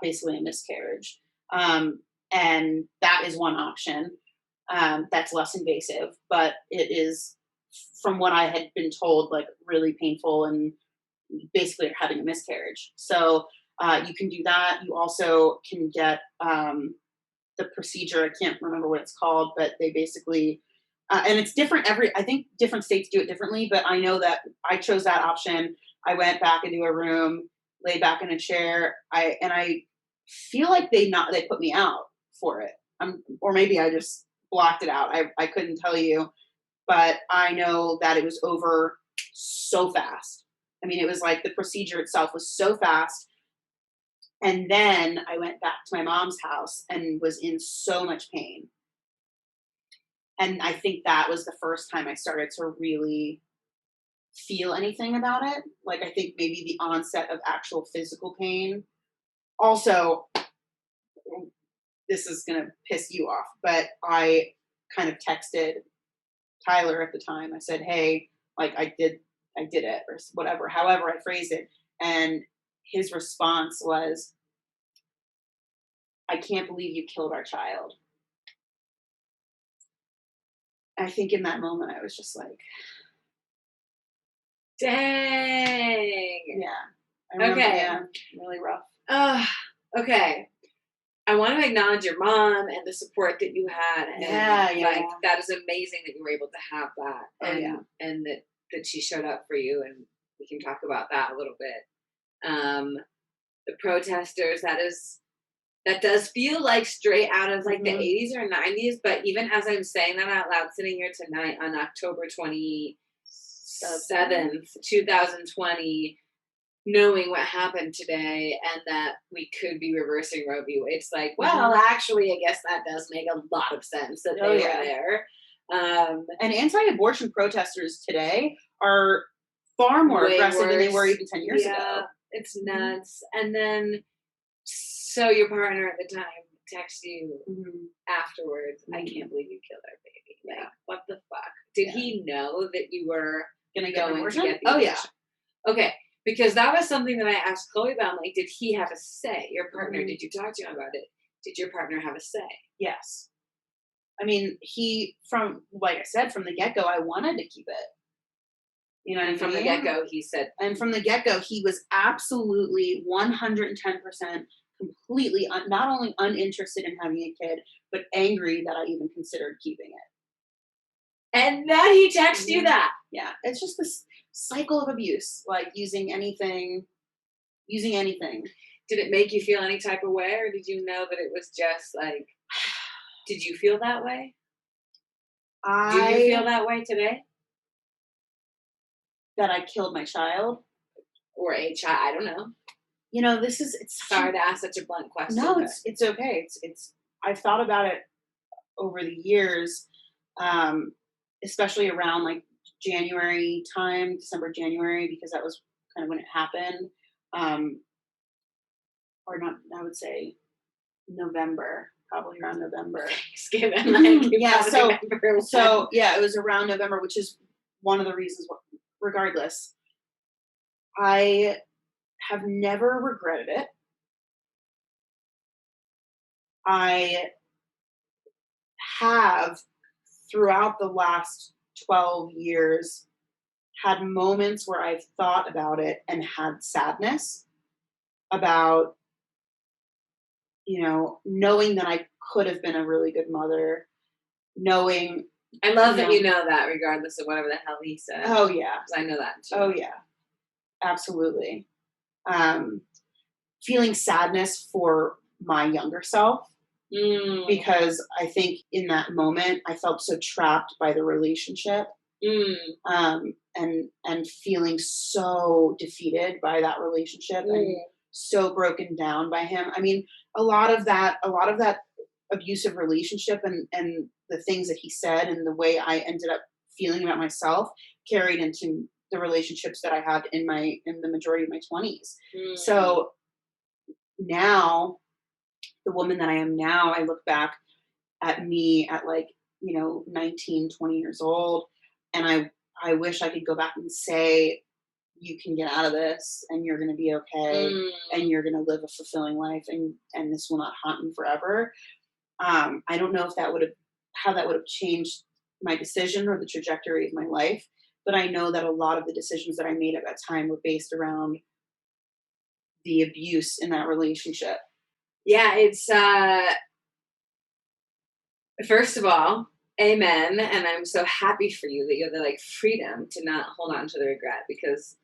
basically a miscarriage. And that is one option. That's less invasive, but it is, from what I had been told, like really painful and basically having a miscarriage. So you can do that. You also can get the procedure. I can't remember what it's called, but they basically, and it's different. I think different states do it differently, but I know that I chose that option. I went back into a room, laid back in a chair. I feel like they put me out for it. Or maybe I just blocked it out. I couldn't tell you, but I know that it was over so fast. I mean, it was like the procedure itself was so fast. And then I went back to my mom's house and was in so much pain. And I think that was the first time I started to really feel anything about it. Like, I think maybe the onset of actual physical pain. Also, this is going to piss you off, but I kind of texted Tyler at the time. I said, hey, like, I did it, or whatever, however I phrased it. And his response was, I can't believe you killed our child. I think in that moment I was just like, dang. Yeah. I remember, okay. Yeah, really rough. Okay. I want to acknowledge your mom and the support that you had. And like, that is amazing that you were able to have that. And that she showed up for you, and we can talk about that a little bit. The protesters, that does feel like straight out of like the 80s or 90s, but even as I'm saying that out loud, sitting here tonight on October 27th, 2020, knowing what happened today and that we could be reversing Roe v. Wade, it's like, well, actually, I guess that does make a lot of sense that they were there. And anti-abortion protesters today are far more aggressive than they were even 10 years ago. It's nuts. And then, so your partner at the time texted you afterwards, I can't believe you killed our baby. Like, what the fuck? Did he know that you were going to get the abortion? Okay. Because that was something that I asked Chloe about. Like, did he have a say? Your partner, did you talk to him about it? Did your partner have a say? Yes. I mean, like I said, from the get-go, I wanted to keep it. You know, and from the get-go, he said. And from the get-go, he was absolutely 110% completely, not only uninterested in having a kid, but angry that I even considered keeping it. And then he texted you that. Yeah. It's just this cycle of abuse, like using anything. Did it make you feel any type of way, or did you know that it was just like, did you feel that way? Do you feel that way today? That I killed my child? Or a child, I don't know. You know, it's sorry to ask such a blunt question. No, it's okay. I've thought about it over the years, especially around like January time, December, January, because that was kind of when it happened. Or not, I would say November, probably around November. Thanksgiving, like, so yeah, it was around November, which is one of the reasons. Regardless, I have never regretted it. I have throughout the last 12 years had moments where I've thought about it and had sadness about, knowing that I could have been a really good mother, knowing, I love you that know, you know that regardless of whatever the hell he said. oh yeah, 'Cause I know that too. oh yeah, absolutely. Um, Feeling sadness for my younger self Mm, because I think in that moment I felt so trapped by the relationship, mm, and feeling so defeated by that relationship and mm. so broken down by him. I mean, a lot of that abusive relationship and the things that he said and the way I ended up feeling about myself carried into the relationships that I had in the majority of my 20s. Mm. So now, the woman that I am now, I look back at me at like, 19, 20 years old, and I wish I could go back and say, you can get out of this and you're going to be okay Mm. and you're going to live a fulfilling life and this will not haunt you forever. I don't know if that would have how that would have changed my decision or the trajectory of my life, but I know that a lot of the decisions that I made at that time were based around the abuse in that relationship. Yeah, it's first of all, amen. And I'm so happy for you that you have the like freedom to not hold on to the regret, because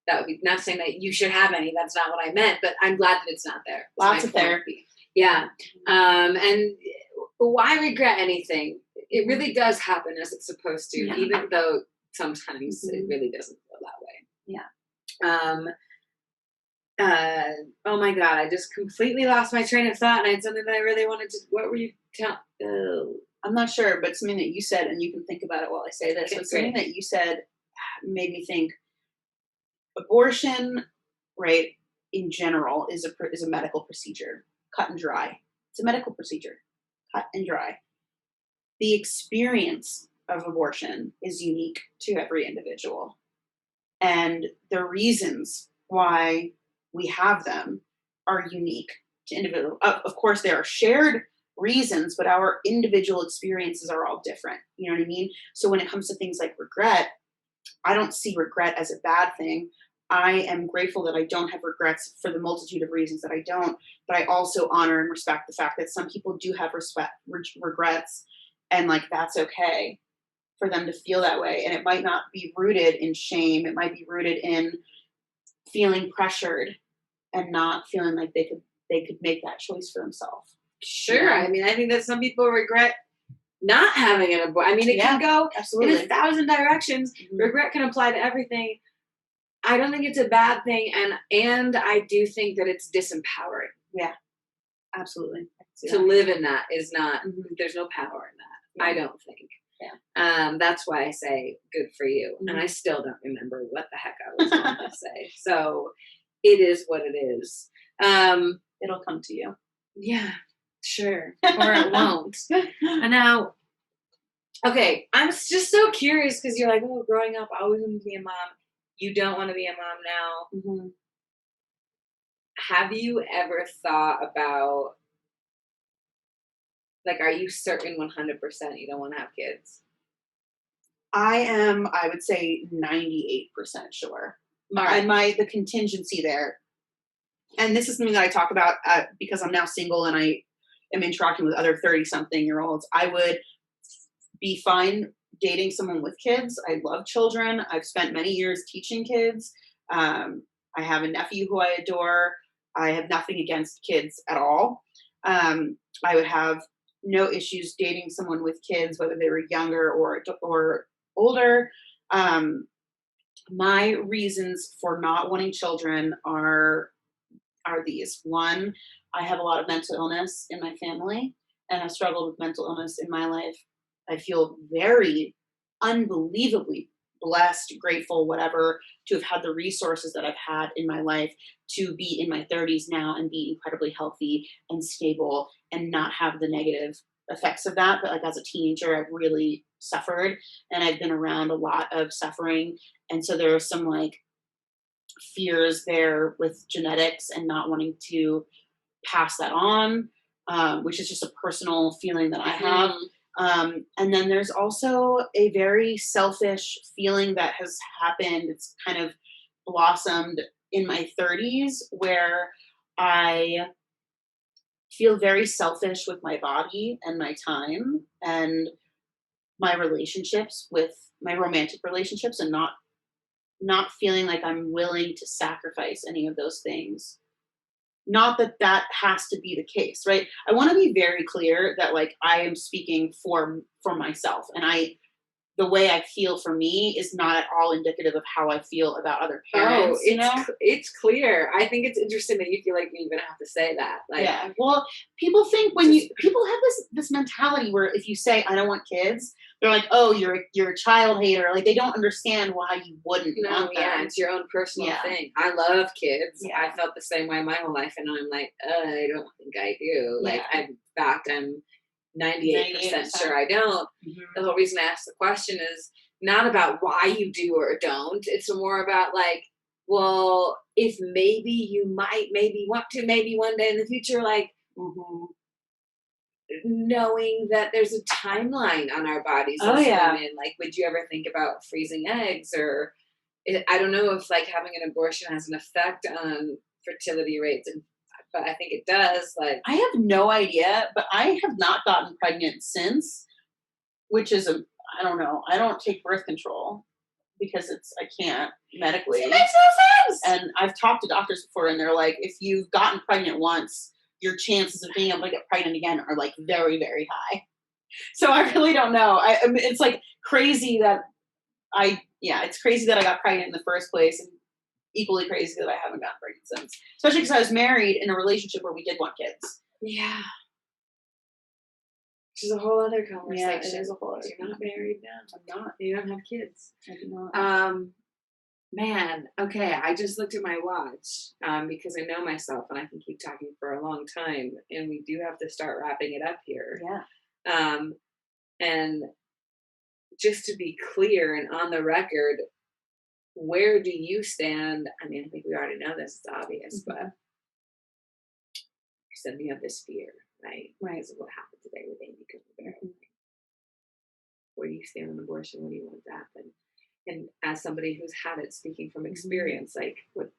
that would be not saying that you should have any. That's not what I meant, but I'm glad that it's not there. That's Lots my of point. therapy. Yeah. And why regret anything? It really does happen as it's supposed to, Yeah. even though sometimes it Mhm. really doesn't feel that way. Yeah. Um, oh my God, I just completely lost my train of thought, and I had something that I really wanted to. What were you telling? Oh, I'm not sure, but something that you said, and you can think about it while I say this, okay, but something great. that you said made me think abortion, right, in general, is a medical procedure, cut and dry. It's a medical procedure, cut and dry. The experience of abortion is unique to every individual. And the reasons why we have them are unique to individual. Of course, there are shared reasons, but our individual experiences are all different. You know what I mean? So when it comes to things like regret, I don't see regret as a bad thing. I am grateful that I don't have regrets for the multitude of reasons that I don't, but I also honor and respect the fact that some people do have regrets, and like that's okay for them to feel that way. And it might not be rooted in shame. It might be rooted in feeling pressured and not feeling like they could make that choice for themselves. Sure. I mean, I think that some people regret not having an abortion. I mean, it can go in Absolutely. 1,000 directions. Mhm. Regret can apply to everything. I don't think it's a bad thing, and I do think that it's disempowering. Yeah, absolutely. To live in that is not. Mhm. There's no power in that. Yeah. I don't think. Yeah. That's why I say good for you, and I still don't remember what the heck I was going to say. So it is what it is. It'll come to you. Yeah, sure, or it won't. And now, okay, I'm just so curious because you're like, oh, growing up, I always wanted to be a mom. You don't want to be a mom now. Mm-hmm. Have you ever thought about, like, are you certain 100% you don't want to have kids? I would say 98% sure. All right. The contingency there, and this is something that I talk about because I'm now single and I am interacting with other 30-something-year-olds. I would be fine dating someone with kids. I love children. I've spent many years teaching kids. I have a nephew who I adore. I have nothing against kids at all. I would have no issues dating someone with kids, whether they were younger or older. My reasons for not wanting children are these. One, I have a lot of mental illness in my family, and I've struggled with mental illness in my life. I feel very unbelievably blessed, grateful, whatever, to have had the resources that I've had in my life to be in my 30s now and be incredibly healthy and stable and not have the negative effects of that. But like as a teenager, I've really suffered and I've been around a lot of suffering. And so there are some like fears there with genetics and not wanting to pass that on, which is just a personal feeling that I have. And then there's also a very selfish feeling that has happened. It's kind of blossomed in my 30s where I feel very selfish with my body and my time and my relationships with my romantic relationships, and not feeling like I'm willing to sacrifice any of those things. Not that that has to be the case, right? I want to be very clear that like I am speaking for myself, and the way I feel for me is not at all indicative of how I feel about other Oh, parents, you know? it's clear. I think it's interesting that you feel like you even have to say that. Like, Yeah. Well, people think people have this mentality where if you say I don't want kids, they're like, "Oh, you're a child hater." Like they don't understand why you wouldn't no, want yeah, them. it's your own personal Yeah. thing. I love kids. Yeah. I felt the same way my whole life, and I'm like, I don't think I do. Like, Yeah. in fact, I'm 98% sure I don't. Mhm. The whole reason I asked the question is not about why you do or don't. It's more about like, well, if maybe you might maybe want to, maybe one day in the future, like Mhm. knowing that there's a timeline on our bodies Oh, as yeah. women. Like, would you ever think about freezing eggs? Or I don't know if like having an abortion has an effect on fertility rates, but I think it does. Like, I have no idea, but I have not gotten pregnant since, which is I don't know. I don't take birth control because I can't medically. it makes no sense. And I've talked to doctors before, and they're like, if you've gotten pregnant once, your chances of being able to get pregnant again are like very, very high. So I really don't know. I mean, it's like crazy that it's crazy that I got pregnant in the first place, and equally crazy that I haven't gotten pregnant since. Especially because I was married in a relationship where we did want kids. Yeah. Which is a whole other Yeah, conversation. it is a whole other. You're not married now. I'm not. You don't have kids. I do not. Man, okay. I just looked at my watch because I know myself and I can keep talking for a long time, and we do have to start wrapping it up here. Yeah. And just to be clear and on the record, where do you stand? I mean, I think we already know this, it's obvious, but you said you have this fear, right? Right. Because of what happened today with Amy Cooper. Where do you stand on abortion? What do you want to happen? And as somebody who's had it, speaking from experience, like what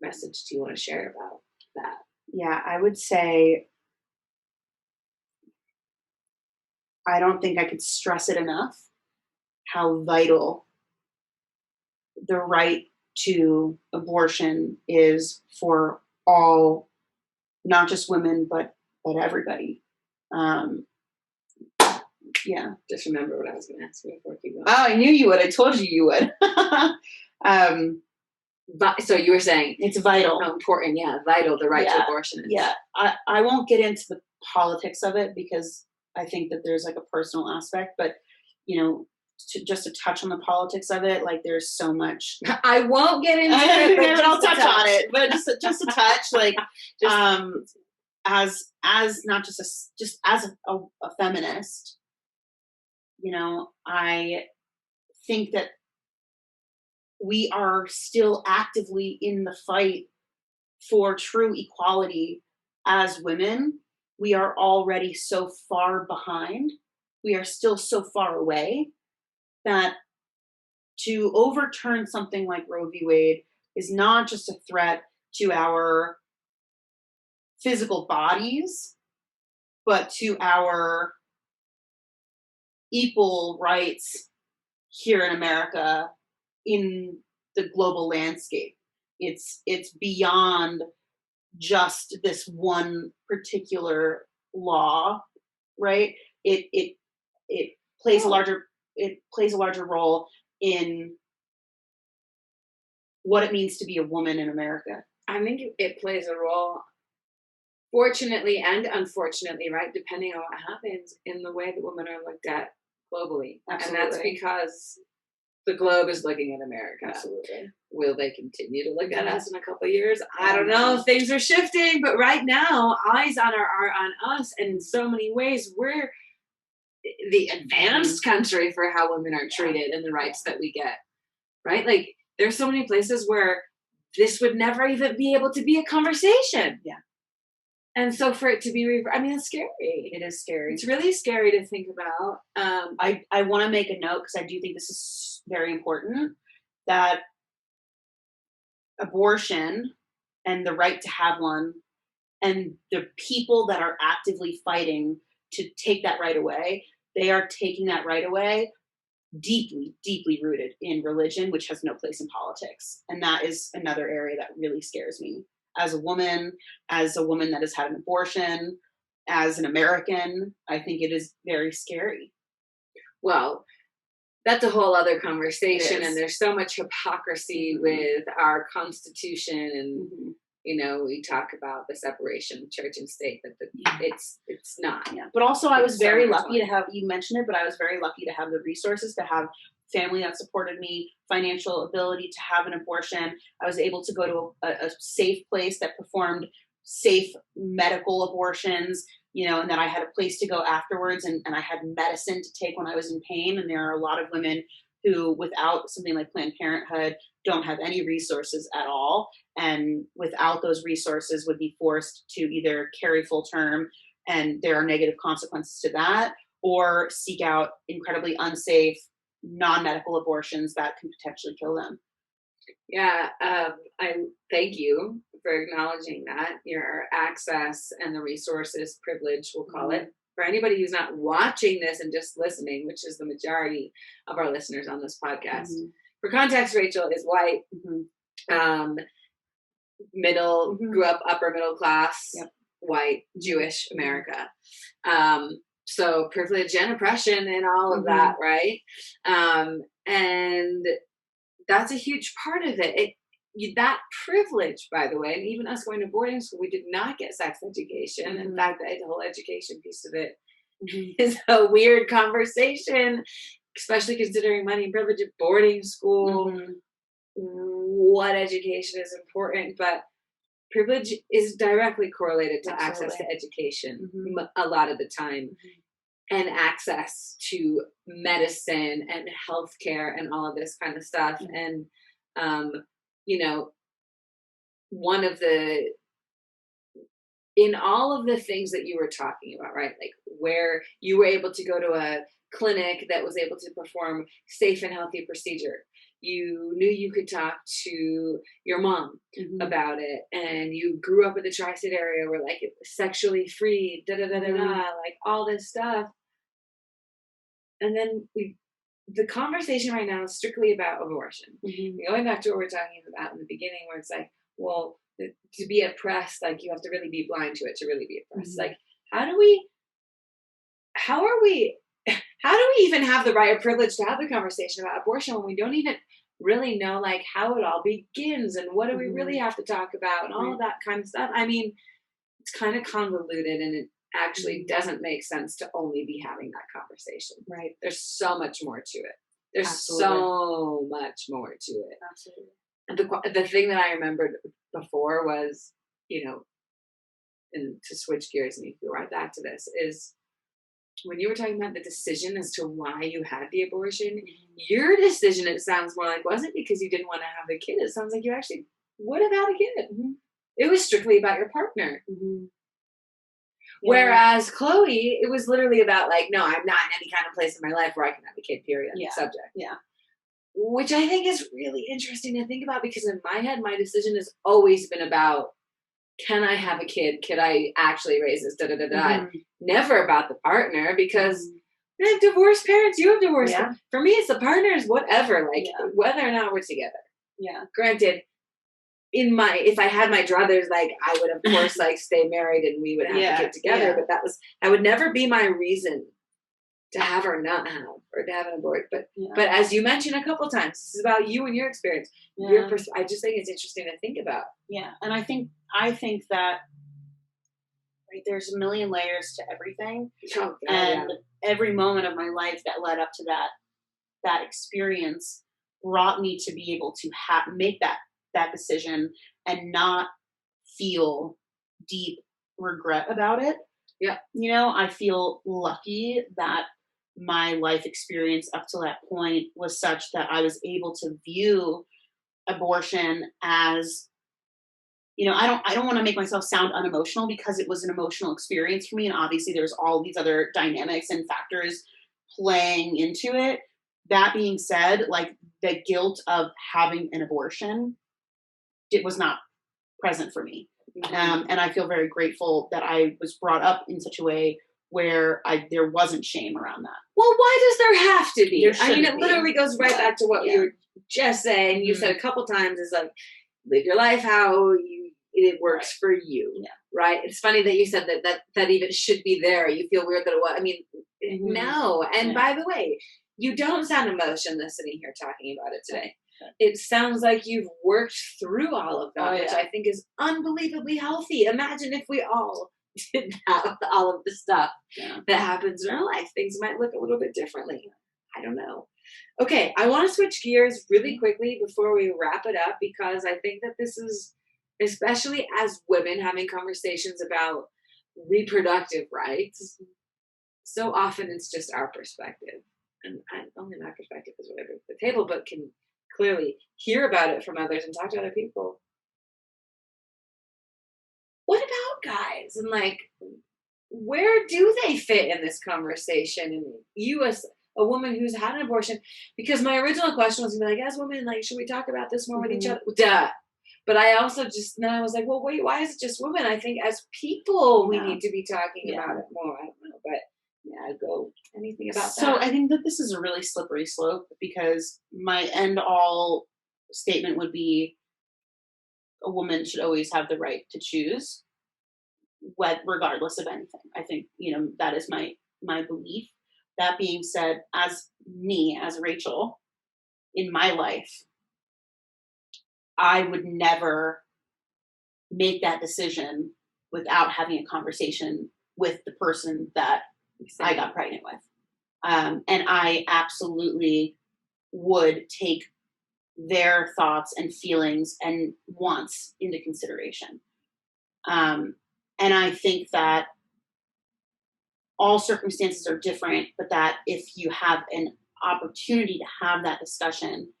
message do you want to share about that? Yeah, I would say I don't think I could stress it enough how vital the right to abortion is for all, not just women, but everybody. Um, yeah. Just remember what I was going to ask you before I keep going. Oh, I knew you would. I told you would. But so you were saying it's vital. How important, vital the right to abortion is. Yeah, I won't get into the politics of it because I think that there's like a personal aspect, but you know, just to touch on the politics of it, like there's so much. I won't get into it, but I'll touch on it. But just a touch, like as not just as a feminist, you know, I think that we are still actively in the fight for true equality as women. We are already so far behind. We are still so far away that to overturn something like Roe v. Wade is not just a threat to our physical bodies, but to our equal rights here in America, in the global landscape. It's beyond just this one particular law, right? It plays a larger role in what it means to be a woman in America. I think it plays a role, fortunately and unfortunately, right, depending on what happens, in the way that women are looked at globally. Absolutely. And that's because the globe is looking at America. Absolutely. Will they continue to look at us in a couple of years? I don't know. Things are shifting, but right now, eyes are on us, and in so many ways, we're the advanced country for how women are treated and the rights that we get. Right? Like, there's so many places where this would never even be able to be a conversation. Yeah. And so for it to be, I mean, it's scary. It is scary. It's really scary to think about. I want to make a note because I do think this is very important, that abortion and the right to have one and the people that are actively fighting to take that right away, they are taking that right away deeply, deeply rooted in religion, which has no place in politics. And that is another area that really scares me. As a woman that has had an abortion, as an American, I think it is very scary. Well, that's a whole other conversation, and there's so much hypocrisy with our Constitution, and we talk about the separation of church and state, but it's not. Yeah, but also I was very lucky to have, you mentioned it, but I was very lucky to have the resources, to have family that supported me, financial ability to have an abortion. I was able to go to a safe place that performed safe medical abortions, and that I had a place to go afterwards, and I had medicine to take when I was in pain. And there are a lot of women who, without something like Planned Parenthood, don't have any resources at all. And without those resources would be forced to either carry full term, and there are negative consequences to that, or seek out incredibly unsafe, non-medical abortions that can potentially kill them. Yeah, I thank you for acknowledging that. Your access and the resources, privilege, we'll call it. For anybody who's not watching this and just listening, which is the majority of our listeners on this podcast. For context, Rachel is white, middle, grew up upper middle class, white, Jewish America. So privilege and oppression and all of that, right? And that's a huge part of it. That privilege, by the way, and even us going to boarding school, we did not get sex education. In fact, the whole education piece of it is a weird conversation, especially considering money and privilege at boarding school. What education is important, but privilege is directly correlated to access to education a lot of the time, and access to medicine and healthcare and all of this kind of stuff. And, one of in all of the things that you were talking about, right? Like where you were able to go to a clinic that was able to perform safe and healthy procedure. You knew you could talk to your mom about it, and you grew up in the tri-state area where like it was sexually free, like all this stuff. And then the conversation right now is strictly about abortion. Going back to what we were talking about in the beginning, where it's like, well, to be oppressed, like you have to really be blind to it to really be oppressed. Like, how do we even have the right or privilege to have the conversation about abortion when we don't even really know like how it all begins and what do we really have to talk about and all of that kind of stuff? I mean, it's kind of convoluted, and it actually doesn't make sense to only be having that conversation. Right. There's so much more to it. There's so much more to it. Absolutely. And the thing that I remembered before was, and to switch gears and go right back to this, is when you were talking about the decision as to why you had the abortion, your decision, it sounds more like, wasn't because you didn't want to have a kid. It sounds like you actually would have had a kid. It was strictly about your partner. Whereas Chloe, it was literally about like, no, I'm not in any kind of place in my life where I can have a kid, period. Subject. Yeah. Which I think is really interesting to think about, because in my head, my decision has always been about, can I have a kid? Could I actually raise this? Never about the partner, because I have divorced parents. You have divorced parents. For me, it's the partners, whatever, like whether or not we're together. Yeah. Granted, if I had my druthers, like I would of course like stay married and we would have a kid together. But that would never be my reason to have or not have, or to have an abort. But as you mentioned a couple times, this is about you and your experience. I just think it's interesting to think about. Yeah. And I think that there's a million layers to everything. Every moment of my life that led up to that experience brought me to be able to make that decision and not feel deep regret about it. Yeah. I feel lucky that my life experience up to that point was such that I was able to view abortion as I don't want to make myself sound unemotional because it was an emotional experience for me. And obviously there's all these other dynamics and factors playing into it. That being said, like the guilt of having an abortion, it was not present for me. And I feel very grateful that I was brought up in such a way where there wasn't shame around that. Well, why does there have to be? There I mean, it shouldn't be. literally goes right back to what Yeah. you were just saying. You said a couple times is like, live your life how it works for you. Yeah. Right? It's funny that you said that even should be there. You feel weird that it was. I mean, no. And by the way, you don't sound emotionless sitting here talking about it today. It sounds like you've worked through all of that, which I think is unbelievably healthy. Imagine if we all did that with all of the stuff that happens in our life. Things might look a little bit differently. I don't know. Okay, I want to switch gears really quickly before we wrap it up, because I think that this is, especially as women having conversations about reproductive rights, so often it's just our perspective. And only my perspective is what I bring to the table, but can clearly hear about it from others and talk to other people. What about guys? And like, where do they fit in this conversation? And you as a woman who's had an abortion, because my original question was gonna be like, as women, like, should we talk about this more with each other? Duh. But I also then I was like, well, wait, why is it just women? I think as people, we need to be talking about it more. I don't know, but go anything about that. So I think that this is a really slippery slope, because my end all statement would be a woman should always have the right to choose, regardless of anything. I think, that is my belief. That being said, as Rachel, in my life, I would never make that decision without having a conversation with the person that I got pregnant with. And I absolutely would take their thoughts and feelings and wants into consideration. And I think that all circumstances are different, but that if you have an opportunity to have that discussion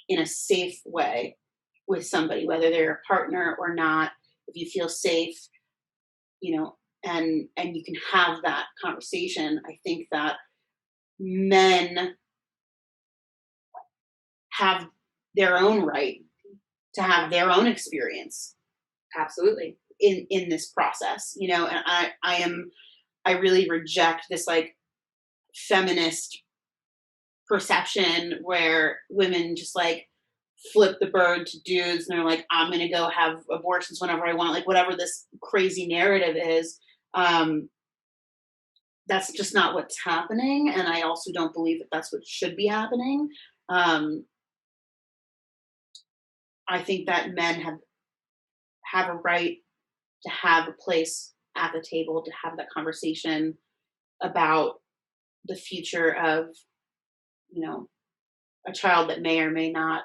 in a safe way with somebody, whether they're a partner or not, if you feel safe, and you can have that conversation, I think that men have their own right to have their own experience. Absolutely. In this process, and I really reject this like feminist perception where women just like flip the bird to dudes and they're like, I'm going to go have abortions whenever I want, like whatever this crazy narrative is. That's just not what's happening. And I also don't believe that that's what should be happening. I think that men have a right to have a place at the table, to have that conversation about the future of, a child that may or may not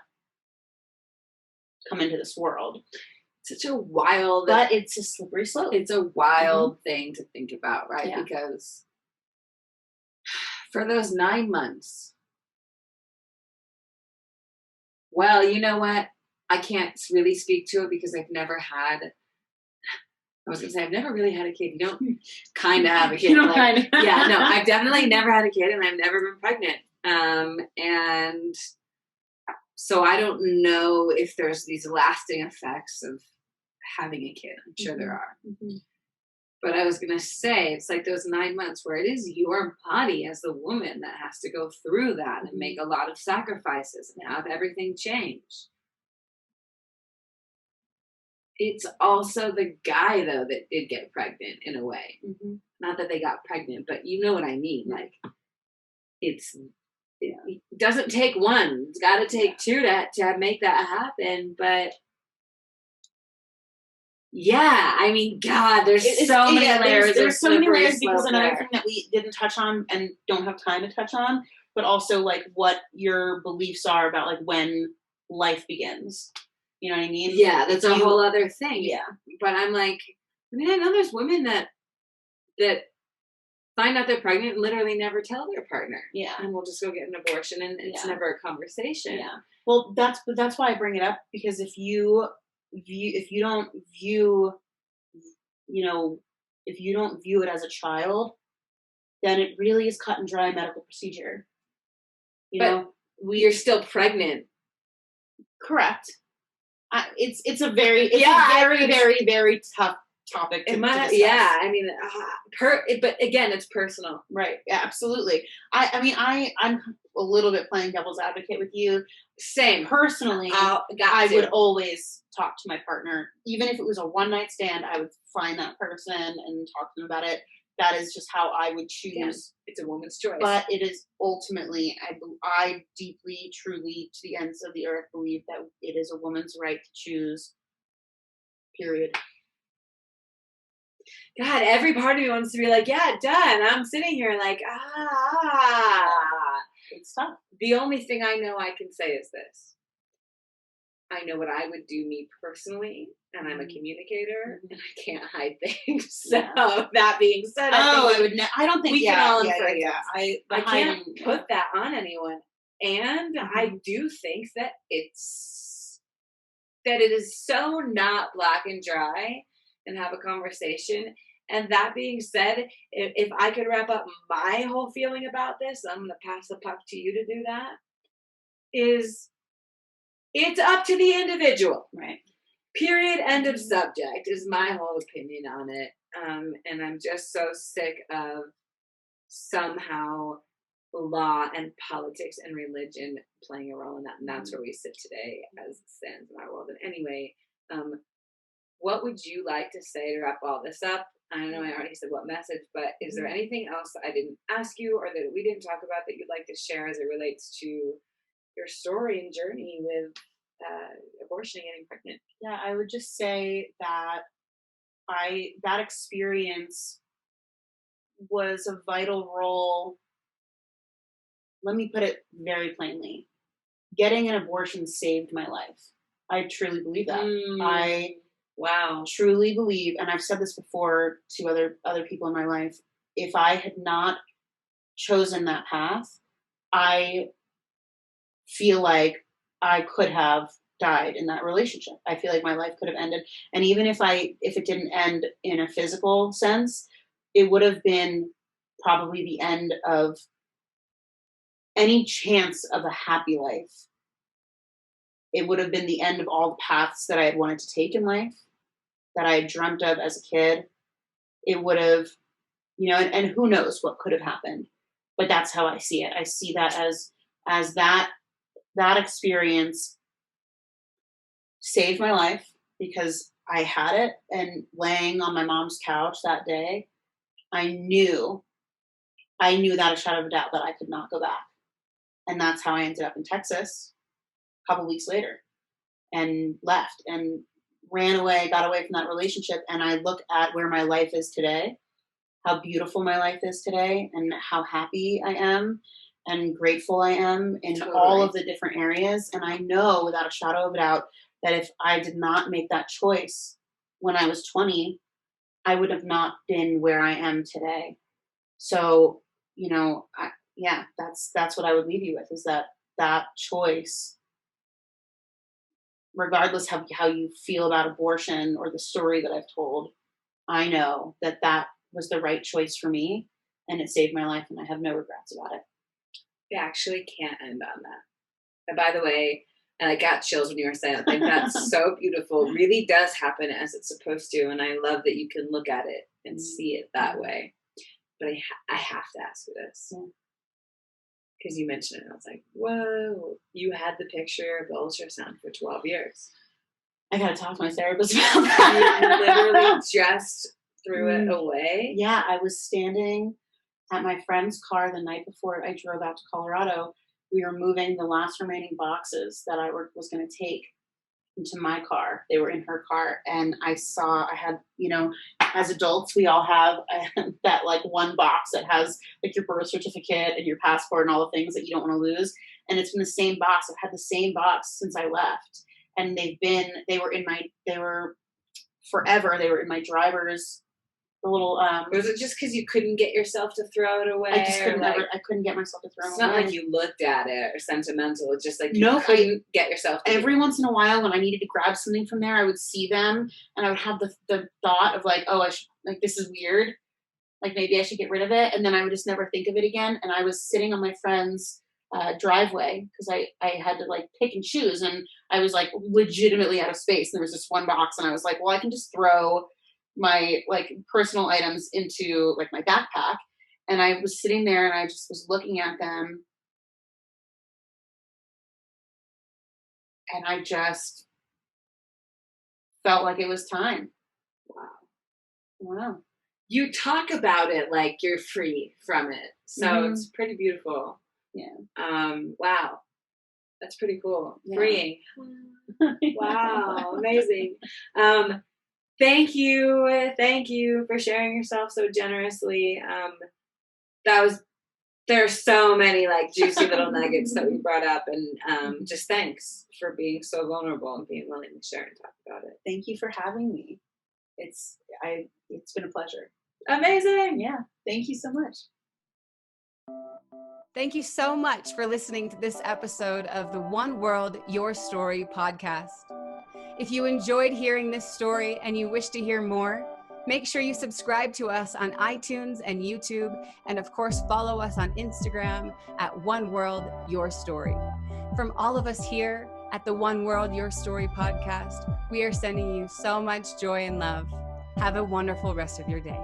come into this world. Such a wild, but it's a slippery slope. It's a wild thing to think about, right? Yeah. Because for those 9 months, well, you know what? I can't really speak to it because I've never really had a kid. You don't kind of have a kid. I've definitely never had a kid, and I've never been pregnant. And so I don't know if there's these lasting effects of having a kid. I'm sure there are. But I was going to say, it's like those 9 months where it is your body as the woman that has to go through that and make a lot of sacrifices and have everything change. It's also the guy, though, that did get pregnant in a way. Not that they got pregnant, but you know what I mean. Like, it doesn't take one. It's got to take two to make that happen. But yeah, I mean, God, there's so many layers. There's so many layers, because another thing that we didn't touch on and don't have time to touch on, but also like what your beliefs are about like when life begins. You know what I mean? Yeah, that's a whole other thing. Yeah. But I'm like, I know there's women that find out they're pregnant and literally never tell their partner. Yeah. And we'll just go get an abortion, and it's never a conversation. Yeah. Well, that's why I bring it up, because if you if you don't view, you know, if you don't view it as a child, then it really is cut and dry medical procedure. You But know, you're still pregnant. correct. It's a very, very, very tough topic to discuss. Yeah, I mean, but again, it's personal. Right. Yeah, absolutely. I'm a little bit playing devil's advocate with you. Same. Personally, I would always talk to my partner. Even if it was a one night stand, I would find that person and talk to them about it. That is just how I would choose. Yeah, it's a woman's choice. But it is ultimately, I deeply, truly, to the ends of the earth, believe that it is a woman's right to choose. Period. God, every part of me wants to be like, yeah, done. I'm sitting here like, It's tough. The only thing I know I can say is this. I know what I would do me personally, and I'm a communicator, and I can't hide things. So that being said, I don't think we can all I can't put that on anyone. And I do think that it is so not black and dry and have a conversation. And that being said, if I could wrap up my whole feeling about this, I'm going to pass the puck to you to do that, is it's up to the individual. Right. Period. End of subject is my whole opinion on it. And I'm just so sick of somehow law and politics and religion playing a role in that. And that's where we sit today as it stands in our world. And anyway, what would you like to say to wrap all this up? I know I already said what message, but is there anything else that I didn't ask you or that we didn't talk about that you'd like to share as it relates to your story and journey with abortion and getting pregnant? Yeah, I would just say that that experience was a vital role. Let me put it very plainly. Getting an abortion saved my life. I truly believe that. Wow. Truly believe, and I've said this before to other people in my life, if I had not chosen that path, I feel like I could have died in that relationship. I feel like my life could have ended. And even if it didn't end in a physical sense, it would have been probably the end of any chance of a happy life. It would have been the end of all the paths that I had wanted to take in life, that I had dreamt of as a kid. It would have, and who knows what could have happened. But that's how I see it. I see that as that experience saved my life because I had it. And laying on my mom's couch that day, I knew without a shadow of a doubt that I could not go back. And that's how I ended up in Texas a couple weeks later and left and got away from that relationship. And I look at where my life is today, how beautiful my life is today, and how happy I am and grateful I am in all of the different areas. And I know without a shadow of a doubt that if I did not make that choice when I was 20, I would have not been where I am today. So, that's what I would leave you with, is that choice, regardless of how you feel about abortion or the story that I've told, I know that was the right choice for me and it saved my life and I have no regrets about it. You actually can't end on that. And by the way, and I got chills when you were saying it. I think that's so beautiful. It really does happen as it's supposed to. And I love that you can look at it and see it that way. But I have to ask you this. Because you mentioned it. And I was like, whoa, you had the picture of the ultrasound for 12 years. I got to talk to my therapist about that. You literally just threw it away? Yeah, I was standing at my friend's car the night before I drove out to Colorado. We were moving the last remaining boxes that I was going to take into my car. They were in her car. And I had, as adults, we all have that like one box that has like your birth certificate and your passport and all the things that you don't want to lose. And it's been the same box. I've had the same box since I left. And they were forever. They were in my driver's the little Was it just because you couldn't get yourself to throw it away? I just couldn't like, I couldn't get myself to throw it's them not away. like you looked at it or sentimental. It's just like you No, couldn't get yourself to every once in a while when I needed to grab something from there, I would see them and I would have the thought of like, oh, I should, like, this is weird. Like, maybe I should get rid of it. And then I would just never think of it again. And I was sitting on my friend's driveway because I had to like pick and choose. And I was like legitimately out of space. There was this one box and I was like, well, I can just throw my like personal items into like my backpack. And I was sitting there and I just was looking at them. And I just felt like it was time. Wow. Wow. You talk about it like you're free from it. So it's pretty beautiful. Yeah. Wow. That's pretty cool. Yeah. Freeing. Wow. Amazing. Thank you for sharing yourself so generously. There's so many like juicy little nuggets that we brought up, and just thanks for being so vulnerable and being willing to share and talk about it. Thank you for having me. It's been a pleasure. Amazing. Yeah. Thank you so much. Thank you so much for listening to this episode of the One World, Your Story podcast. If you enjoyed hearing this story and you wish to hear more, make sure you subscribe to us on iTunes and YouTube, and of course, follow us on Instagram at OneWorldYourStory. From all of us here at the One World, Your Story podcast, we are sending you so much joy and love. Have a wonderful rest of your day.